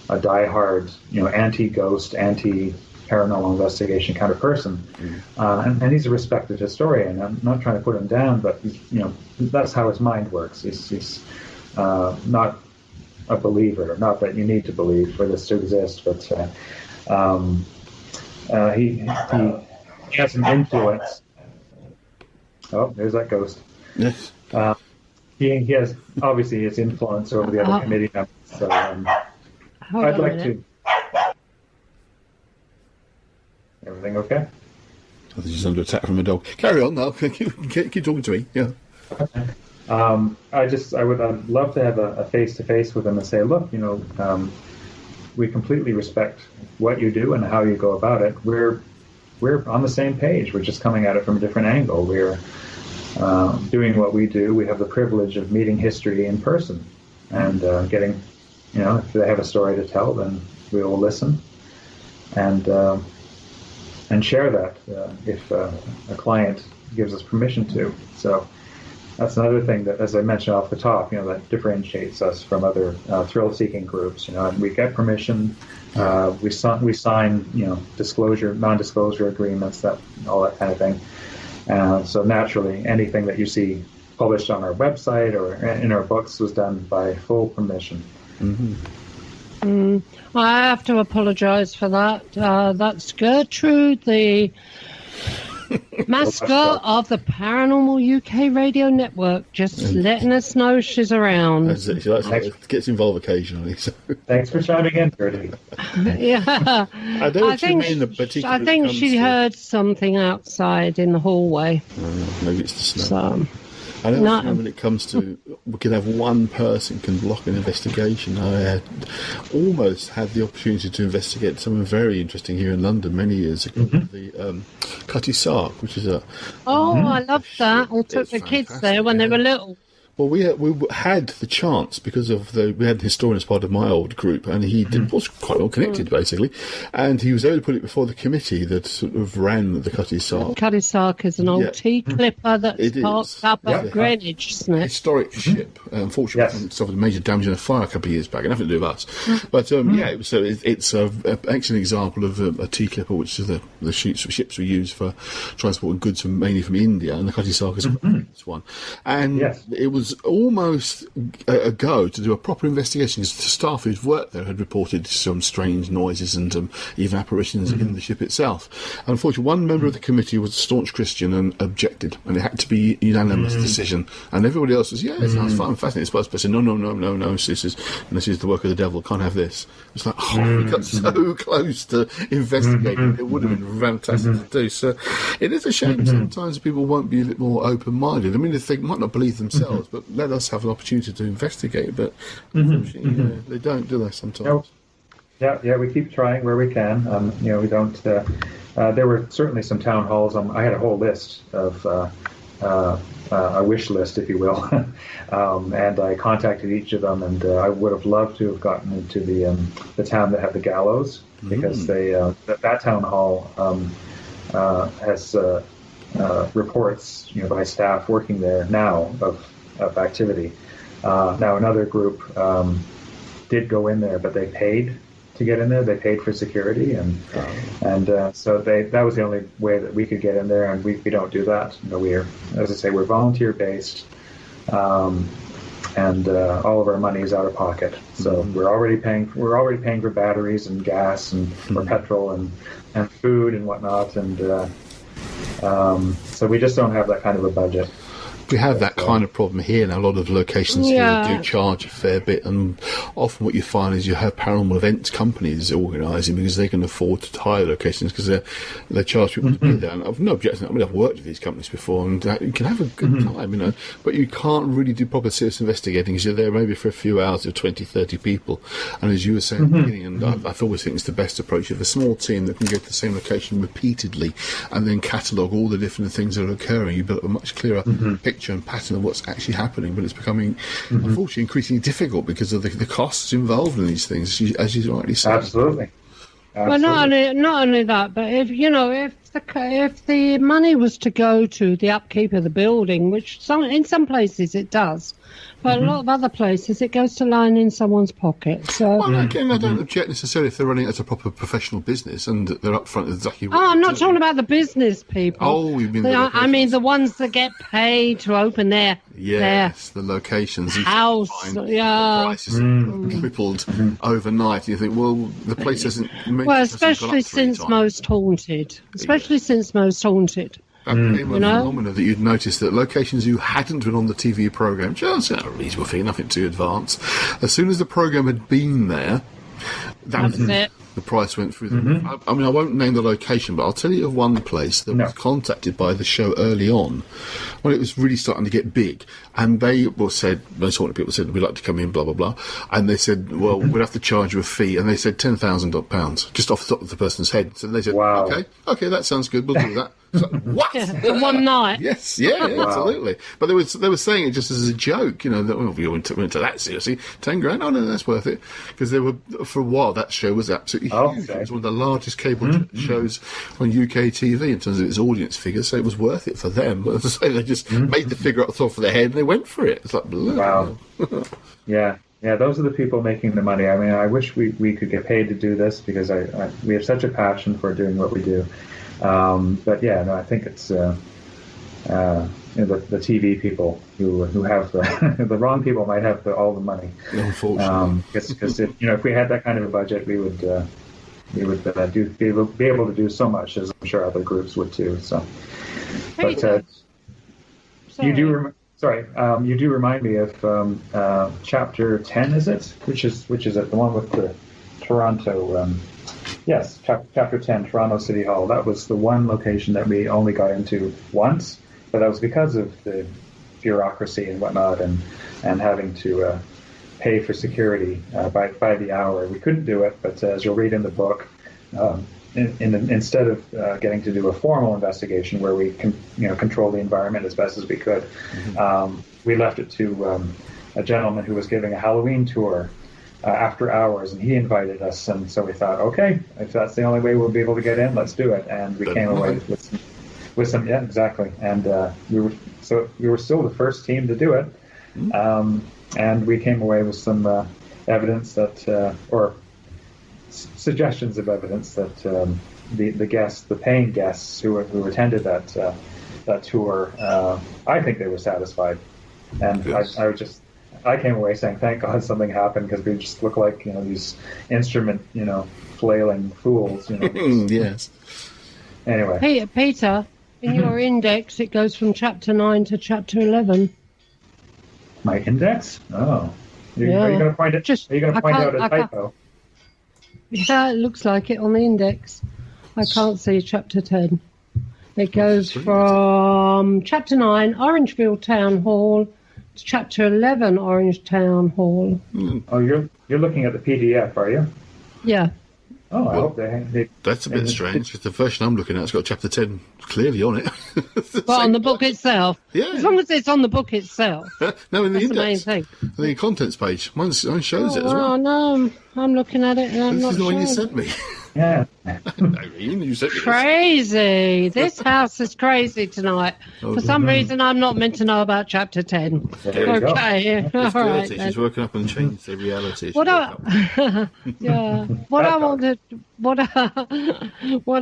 diehard, anti-ghost, anti-paranormal investigation kind of person, and he's a respected historian. I'm not trying to put him down, but that's how his mind works. He's not a believer. Not that you need to believe for this to exist, but he has an influence. Oh, there's that ghost. Yes. He has obviously his influence over the other committee members. So I'd like to. Everything okay? I think he's under attack from a dog. Carry on now. Keep talking to me. Yeah. Okay. I'd love to have a face-to-face with him and say, look, we completely respect what you do and how you go about it. We're on the same page. We're just coming at it from a different angle. We're doing what we do. We have the privilege of meeting history in person and getting, if they have a story to tell, then we will listen and share that if a client gives us permission to. So that's another thing that, as I mentioned off the top, that differentiates us from other thrill-seeking groups. And we get permission. We sign, non-disclosure agreements, all that kind of thing. So naturally, anything that you see published on our website or in our books was done by full permission. Mm-hmm. I have to apologise for that. That's Gertrude, the mascot of the Paranormal UK radio network, just letting us know she's around. It gets involved occasionally. So. Thanks for chiming in, Gertie. Yeah. I think she heard something outside in the hallway. Maybe it's the snow. I know when it comes to, we could have one person can block an investigation. I almost had the opportunity to investigate something very interesting here in London many years ago, the Cutty Sark, which is a... I loved that. I took the kids there when they were little. Well, we had the chance because of we had a historian as part of my old group, and he was quite well connected, basically, and he was able to put it before the committee that sort of ran the Cutty Sark. Cutty Sark is an old tea clipper that's parked up at Greenwich, isn't it? Historic ship. Unfortunately, it suffered major damage in a fire a couple of years back. Nothing to do with us. But it's an excellent example of a tea clipper, which is the ships we use for transporting goods mainly from India, and the Cutty Sark is this one. And it was almost a go to do a proper investigation because the staff who'd worked there had reported some strange noises and even apparitions in the ship itself. And unfortunately, one member of the committee was a staunch Christian and objected, and it had to be a unanimous decision. And everybody else was, it sounds fine, fascinating. But said, no, this is the work of the devil, can't have this. It's like, we got so close to investigating. It would have been fantastic to do. So it is a shame sometimes people won't be a bit more open-minded. I mean, they might not believe themselves, but let us have an opportunity to investigate. But unfortunately, they don't, do they, sometimes? No. Yeah, we keep trying where we can. We don't... there were certainly some town halls. I had a whole list of... a wish list, if you will, and I contacted each of them, and I would have loved to have gotten into the town that had the gallows, because that town hall has reports, by staff working there now of activity. Now another group did go in there, but they paid to get in there. They paid for security, and so that was the only way that we could get in there, and we don't do that. We're, as I say, we're volunteer based, and all of our money is out of pocket. So we're already paying for batteries and gas and for petrol and food and whatnot, and so we just don't have that kind of a budget. We have that kind of problem here, and a lot of locations here do charge a fair bit, and often what you find is you have paranormal events companies organising because they can afford to hire locations because they charge people to be there. And I've no objection. I mean, I've worked with these companies before, and you can have a good time, but you can't really do proper serious investigating because you're there maybe for a few hours with 20, 30 people. And as you were saying at the beginning, and I always think it's the best approach, you have a small team that can go to the same location repeatedly and then catalogue all the different things that are occurring. You build up a much clearer picture and pattern of what's actually happening, but it's becoming unfortunately increasingly difficult because of the costs involved in these things, as you rightly said. Absolutely. Well, not only that, but if the money was to go to the upkeep of the building, which in some places it does, but a lot of other places it goes to line in someone's pocket. So, well, again, I don't object necessarily if they're running it as a proper professional business and they're up front exactly what I'm not talking about the business people. Oh, you mean I mean the ones that get paid to open their the locations. House, the prices tripled overnight. You think, well, the place hasn't... Well, especially since Most Haunted. That became a phenomena that you'd notice that locations who hadn't been on the TV programme, just a reasonable fee, nothing too advanced, as soon as the programme had been there, that was it. The price went through the roof. I mean, I won't name the location, but I'll tell you of one place that was contacted by the show early on when it was really starting to get big. And they said, most haunted people said, we'd like to come in, blah, blah, blah. And they said, well, we'd have to charge you a fee. And they said £10,000, just off the top of the person's head. So they said, okay, that sounds good, we'll do that. So, what? For one night? Yes, absolutely. But they were saying it just as a joke, that we went to that seriously. 10 grand? Oh, no, that's worth it. Because they were, for a while, that show was absolutely huge. It was one of the largest cable shows on UK TV in terms of its audience figures, so it was worth it for them. But as I say, they just made the figure up the top of their head and they went for it. It's like, wow. Yeah, those are the people making the money. I mean, I wish we could get paid to do this because we have such a passion for doing what we do. But I think it's the TV people who have the wrong people might have all the money. Unfortunately, because if we had that kind of a budget, we would be able to do so much, as I'm sure other groups would too. So, but you do remind me of chapter 10, is it? Which is it? The one with the Toronto. Yes, chapter 10, Toronto City Hall. That was the one location that we only got into once, but that was because of the bureaucracy and whatnot, and having to pay for security by the hour. We couldn't do it, but as you'll read in the book, instead of getting to do a formal investigation where we can control the environment as best as we could, we left it to a gentleman who was giving a Halloween tour after hours, and he invited us, and so we thought, okay, if that's the only way we'll be able to get in, let's do it. And we came away with some, yeah, exactly. And we were still the first team to do it, and we came away with some evidence that, or suggestions of evidence that the guests, the paying guests who attended that tour, I think they were satisfied, and yes. I came away saying, thank God something happened, because we just look like these instrument flailing fools. Yes. Anyway, Peter, in your index, it goes from chapter 9 to chapter 11. My index? Oh, are you going to point it? Are you going to point out a typo? Yeah, it looks like it on the index. I can't see chapter 10. It goes from chapter 9, Orangeville Town Hall, to chapter 11, Orange Town Hall. Oh, you're looking at the PDF, are you? Yeah. Oh, I hope they that's a bit strange, because the version I'm looking at has got chapter 10 clearly on it. But on the book itself? Yeah. As long as it's on the book itself. No, in the index. The main thing. The contents page. Mine shows it as well. Oh, no, I'm looking at it and I'm this not is the one you sure. sent me. Yeah. Irene, you sent me this. Crazy. This house is crazy tonight. For some reason, I'm not meant to know about chapter 10. Okay. All right. She's woken up and changed the reality. What I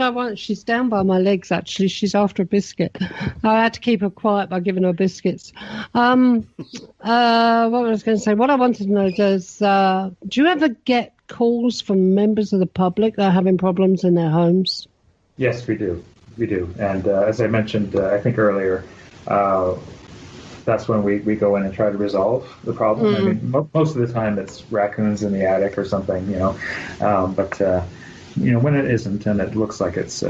want, she's down by my legs, actually. She's after a biscuit. I had to keep her quiet by giving her biscuits. What I was going to say, what I wanted to know is, do you ever get calls from members of the public that are having problems in their homes? Yes, we do. And as I mentioned, I think earlier, that's when we go in and try to resolve the problem. I mean, most of the time it's raccoons in the attic or something, but when it isn't, and it looks like it's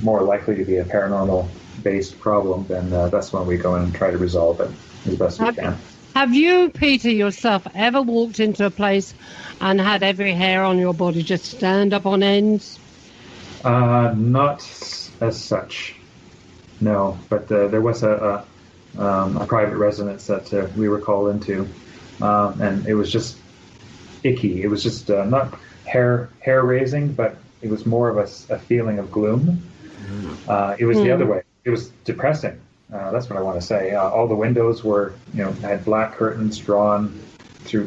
more likely to be a paranormal-based problem, then that's when we go in and try to resolve it as best we can. Have you, Peter, yourself, ever walked into a place and had every hair on your body just stand up on end? Not as such, no. But there was a private residence that we were called into, and it was just icky. It was just not hair-raising, but it was more of a feeling of gloom. It was the other way. It was depressing. That's what I want to say. All the windows were, had black curtains drawn through,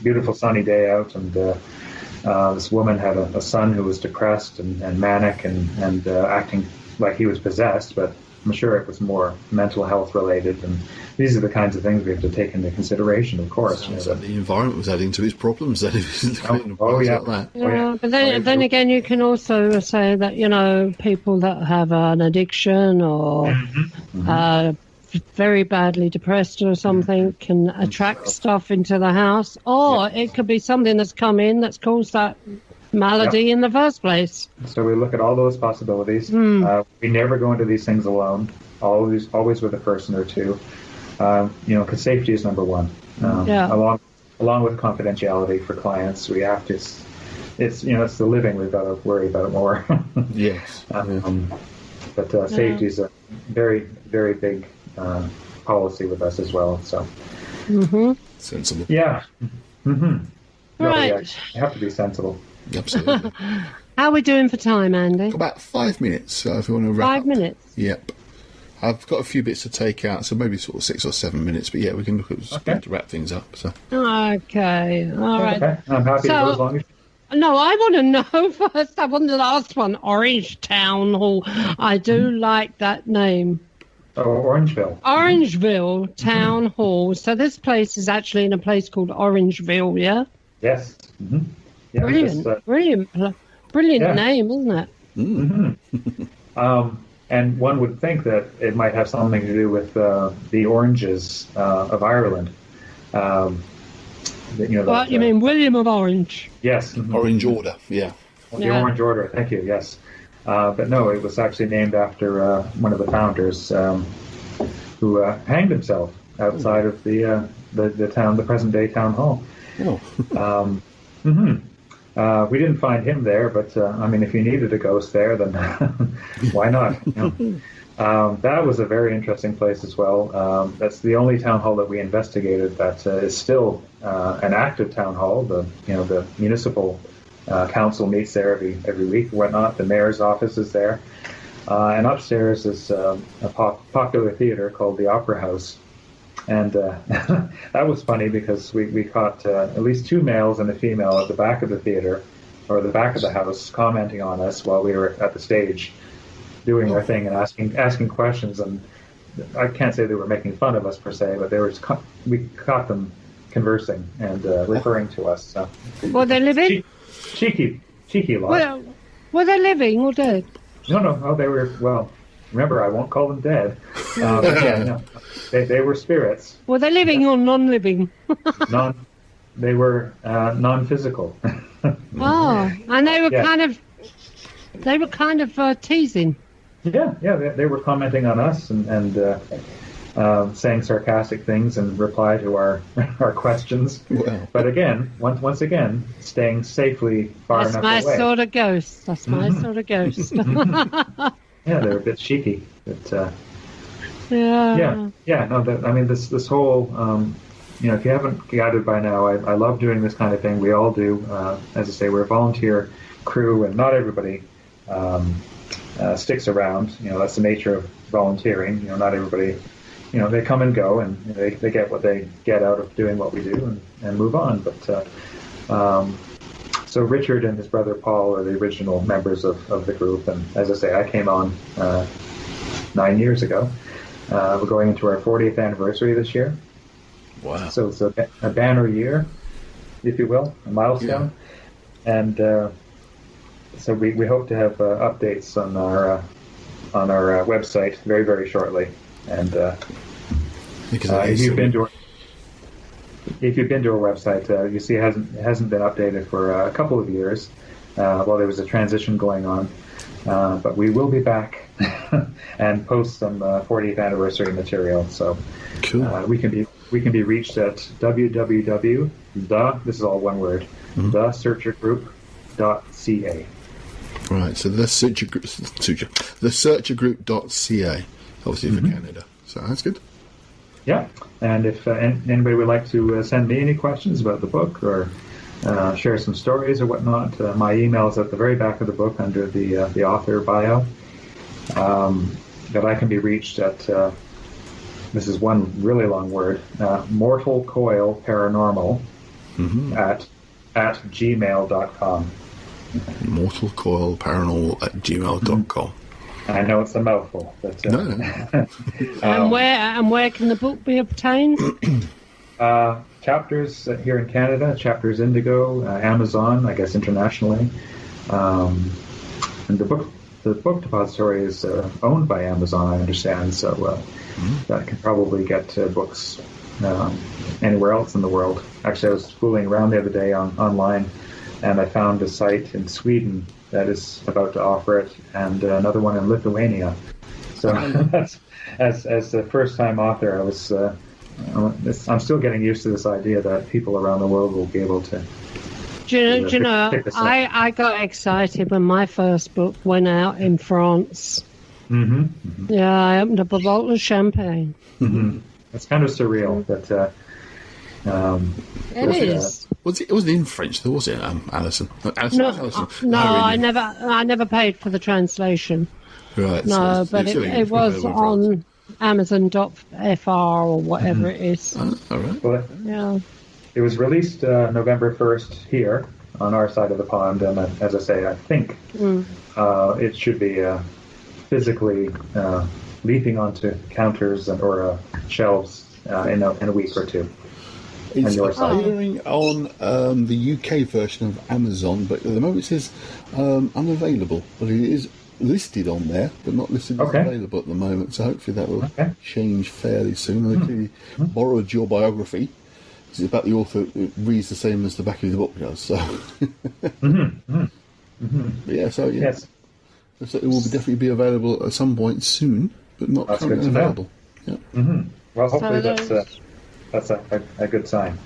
beautiful sunny day out, and this woman had a son who was depressed and manic and acting like he was possessed, but I'm sure it was more mental health related, and these are the kinds of things we have to take into consideration, of course. Sounds like the environment was adding to his problems then. But then again, you can also say that, people that have an addiction or very badly depressed or something can attract stuff into the house, or it could be something that's come in that's caused that malady in the first place. So we look at all those possibilities. We never go into these things alone. Always with a person or two. Because safety is number one. Along with confidentiality for clients, we have to. It's the living we've got to worry about more. Yes. But safety is a very, very big policy with us as well. So. Sensible. Yeah. Right. Yeah, you have to be sensible. Absolutely. How are we doing for time, Andy? About 5 minutes, so if you want to wrap 5 up. minutes? Yep. I've got a few bits to take out, so maybe sort of 6 or 7 minutes, but yeah, we can look at to wrap things up. So. Okay, all right. Okay. I'm happy to go as long as No, I want to know first. I want the last one, Orange Town Hall. I do like that name. Oh, Orangeville. Orangeville Town Hall. So this place is actually in a place called Orangeville, yeah? Yes. Yeah, brilliant, brilliant name, isn't it? And one would think that it might have something to do with the oranges of Ireland. You mean William of Orange? Yes. Orange Order, yeah. The Orange Order, thank you, yes. But no, it was actually named after one of the founders, who hanged himself outside of the present day town hall. Oh. We didn't find him there, but I mean, if you needed a ghost there, then why not? That was a very interesting place as well. That's the only town hall that we investigated that is still an active town hall. The municipal council meets there every week and whatnot. The mayor's office is there, and upstairs is a popular theater called the Opera House. And that was funny because we caught at least 2 males and a female at the back of the theater, or the back of the house, commenting on us while we were at the stage doing our thing and asking questions. And I can't say they were making fun of us per se, but we caught them conversing and referring to us. So. Were they living? Cheeky lot. Well, were they living or dead? No, they were, well, remember, I won't call them dead. But yeah, no. They were spirits. Were they living or non-living? They were non-physical. Oh, and they were kind of teasing. Yeah, they were commenting on us and saying sarcastic things in reply to our questions. Wow. But again, once again, staying safely far enough away. That's my sort of ghost. That's my sort of ghost. Yeah, they're a bit cheeky, but. Yeah. No. I mean, this whole, if you haven't gathered by now, I love doing this kind of thing. We all do. As I say, we're a volunteer crew, and not everybody sticks around. That's the nature of volunteering. Not everybody. They come and go, and they get what they get out of doing what we do, and move on. But so Richard and his brother Paul are the original members of the group, and as I say, I came on 9 years ago. We're going into our 40th anniversary this year. Wow. So it's a banner year, if you will, a milestone. Yeah. And so we hope to have updates on our website very, very shortly. And if you've been to our website, you see it hasn't been updated for a couple of years while there was a transition going on. But we will be back and post some 40th anniversary material. So cool. We can be reached at www. This is all one word. thesearchergroup.ca. Right. So thesearchergroup.ca, obviously for Canada. So that's good. Yeah. And if anybody would like to send me any questions about the book or share some stories or whatnot, my email is at the very back of the book under the author bio. That I can be reached at, this is one really long word, Mortal Coil Paranormal at gmail.com. Mortal Coil Paranormal at gmail.com. I know it's a mouthful, but no. And where can the book be obtained? Chapters here in Canada, Chapters Indigo, Amazon, I guess internationally, and the book depository is owned by Amazon, I understand. So that can probably get books anywhere else in the world. Actually, I was fooling around the other day online, and I found a site in Sweden that is about to offer it, and another one in Lithuania. So as the first-time author, I was. I'm still getting used to this idea that people around the world will be able to. Do you know, I got excited when my first book went out in France. Yeah, I opened up a bottle of champagne. It's kind of surreal, but it is. It wasn't in French, though, was it, Alison? No, I never paid for the translation. Right. No, but it was on Amazon.fr or whatever it is. All right. Well, yeah. It was released November 1st here on our side of the pond, and as I say, I think it should be physically leaping onto counters or shelves in a week or two. It's appearing on the UK version of Amazon, but at the moment it says unavailable. But it is listed on there, but not listed as available at the moment. So hopefully that will change fairly soon. They clearly borrowed your biography. It's about the author. It reads the same as the back of the book does. So, yes. So it will definitely be available at some point soon, but not currently available. Well, hopefully So that's a good sign.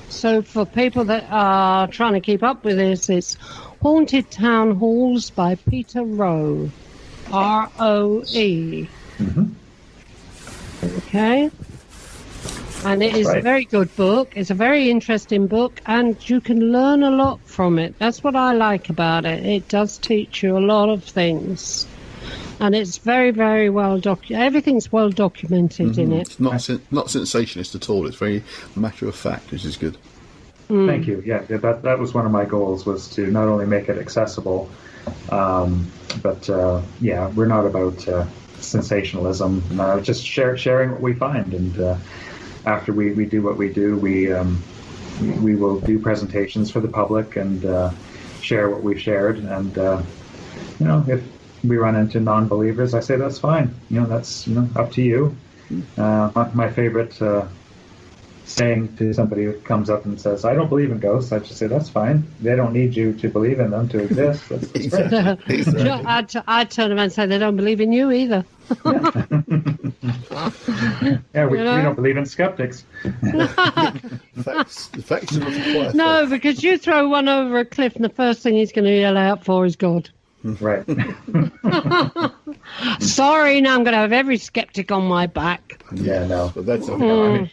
So for people that are trying to keep up with this, it's Haunted Town Halls by Peter Roe. R-O-E. Okay. And it is a very good book. It's a very interesting book, and you can learn a lot from it. That's what I like about it. It does teach you a lot of things. And it's very, very well documented. Everything's well documented in it. It's not sensationalist at all. It's very matter of fact, which is good. Thank you. Yeah, that was one of my goals, was to not only make it accessible, but we're not about sensationalism. Just sharing what we find, and after we do what we do, we will do presentations for the public and share what we've shared. And if we run into non-believers, I say that's fine. That's up to you. My favorite saying to somebody who comes up and says, "I don't believe in ghosts," I just say, "That's fine. They don't need you to believe in them to exist." That's great. I'd turn around and say, "They don't believe in you either." We don't believe in skeptics. The facts are not quite No, because you throw one over a cliff and the first thing he's going to yell out for is God. Right. Sorry, now I'm going to have every skeptic on my back. Yeah, no. But that's okay.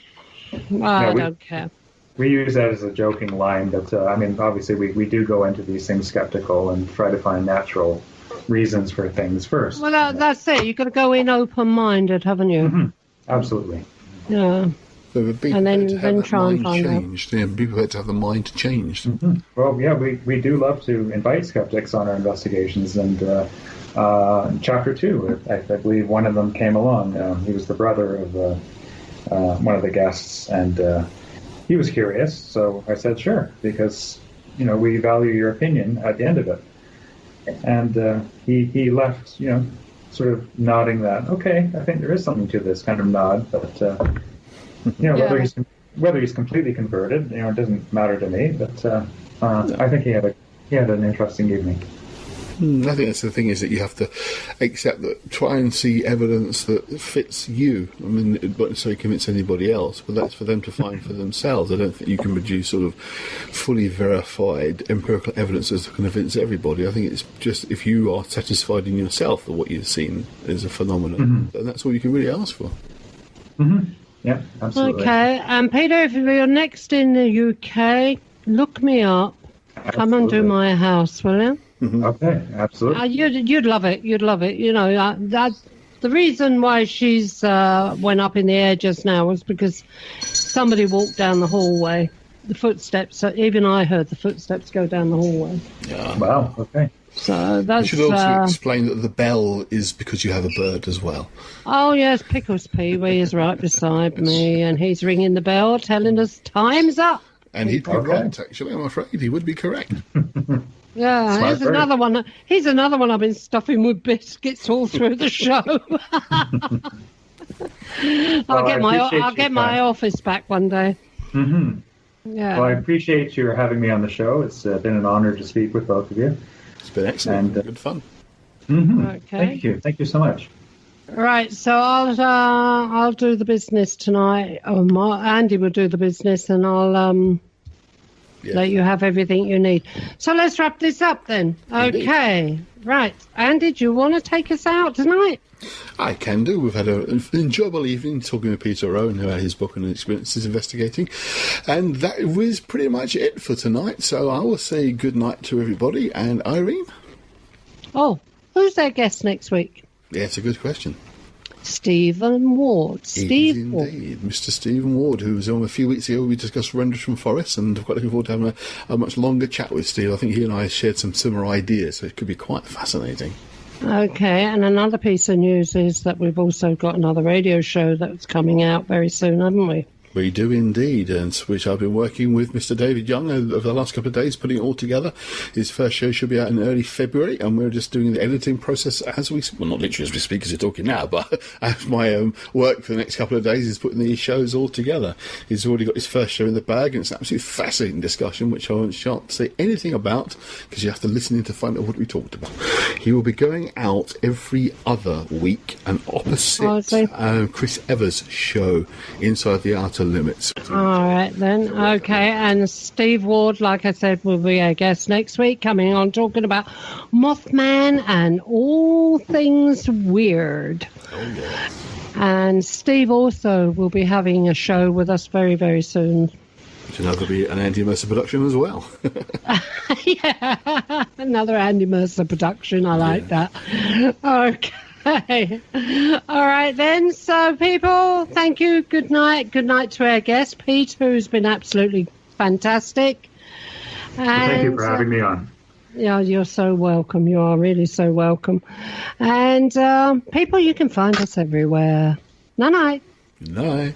I don't care. We use that as a joking line, but obviously we do go into these things skeptical and try to find natural reasons for things first. Well, that's it. You've got to go in open-minded, haven't you? Absolutely. Yeah. So and then try and find changed. Yeah, people had to have the mind changed. Well, yeah, we do love to invite skeptics on our investigations, and Chapter 2, I believe one of them came along. He was the brother of one of the guests, and he was curious, so I said sure, because we value your opinion at the end of it. And he left, sort of nodding that, okay, I think there is something to this, kind of nod, but whether he's completely converted, it doesn't matter to me, but I think he had an interesting evening. I think that's the thing, is that you have to accept that, try and see evidence that fits you. I mean, not necessarily convince anybody else, but that's for them to find for themselves. I don't think you can produce sort of fully verified empirical evidence to convince everybody. I think it's just if you are satisfied in yourself that what you've seen is a phenomenon, then that's all you can really ask for. Yeah, absolutely. Okay, and Peter, if you're next in the UK, look me up. Come and do my house, will you? Okay, absolutely. You'd love it. You'd love it. The reason why she's went up in the air just now was because somebody walked down the hallway. The footsteps. Even I heard the footsteps go down the hallway. Yeah. Wow. Okay. So that's. You should also explain that the bell is because you have a bird as well. Oh yes, Pickles Pee-wee is right beside me, and he's ringing the bell, telling us time's up. And he'd be right, actually. I'm afraid he would be correct. Yeah, here's another one. He's another one I've been stuffing with biscuits all through the show. I'll get my office back one day. Yeah. Well, I appreciate your having me on the show. It's been an honor to speak with both of you. It's been excellent. And good fun. Okay. Thank you so much. Right, so I'll do the business tonight. Andy will do the business, and I'll let you have everything you need. So let's wrap this up then. Okay. Indeed. Right, Andy, do you want to take us out tonight? I can do. We've had an enjoyable evening talking with Peter Roe and about his book and experiences investigating. And that was pretty much it for tonight. So I will say good night to everybody. And Irene? Oh, who's their guest next week? Yeah, it's a good question. Stephen Ward. Steve Ward. Indeed, Mr. Stephen Ward, who was on a few weeks ago. We discussed Renders from Forest, and I'm quite looking forward to having a much longer chat with Steve. I think he and I shared some similar ideas, so it could be quite fascinating. Okay, and another piece of news is that we've also got another radio show that's coming out very soon, haven't we? We do indeed, and which I've been working with Mr. David Young over the last couple of days, putting it all together. His first show should be out in early February, and we're just doing the editing process as we, well, not literally as we speak, as you're talking now, but as my work for the next couple of days is putting these shows all together. He's already got his first show in the bag, and it's an absolutely fascinating discussion, which I shan't say anything about, because you have to listen in to find out what we talked about. He will be going out every other week, and opposite Chris Evers' show, Inside the Outer Limits. All right, then. Okay, and Steve Ward, like I said, will be our guest next week, coming on talking about Mothman and all things weird. Oh, yeah. And Steve also will be having a show with us very, very soon. Which will never be an Andy Mercer production as well. Yeah, another Andy Mercer production. I like that. Okay. All right, then. So, people, thank you. Good night. Good night to our guest, Pete, who's been absolutely fantastic. And, thank you for having me on. Yeah, you're so welcome. You are really so welcome. And people, you can find us everywhere. Night-night. Good night.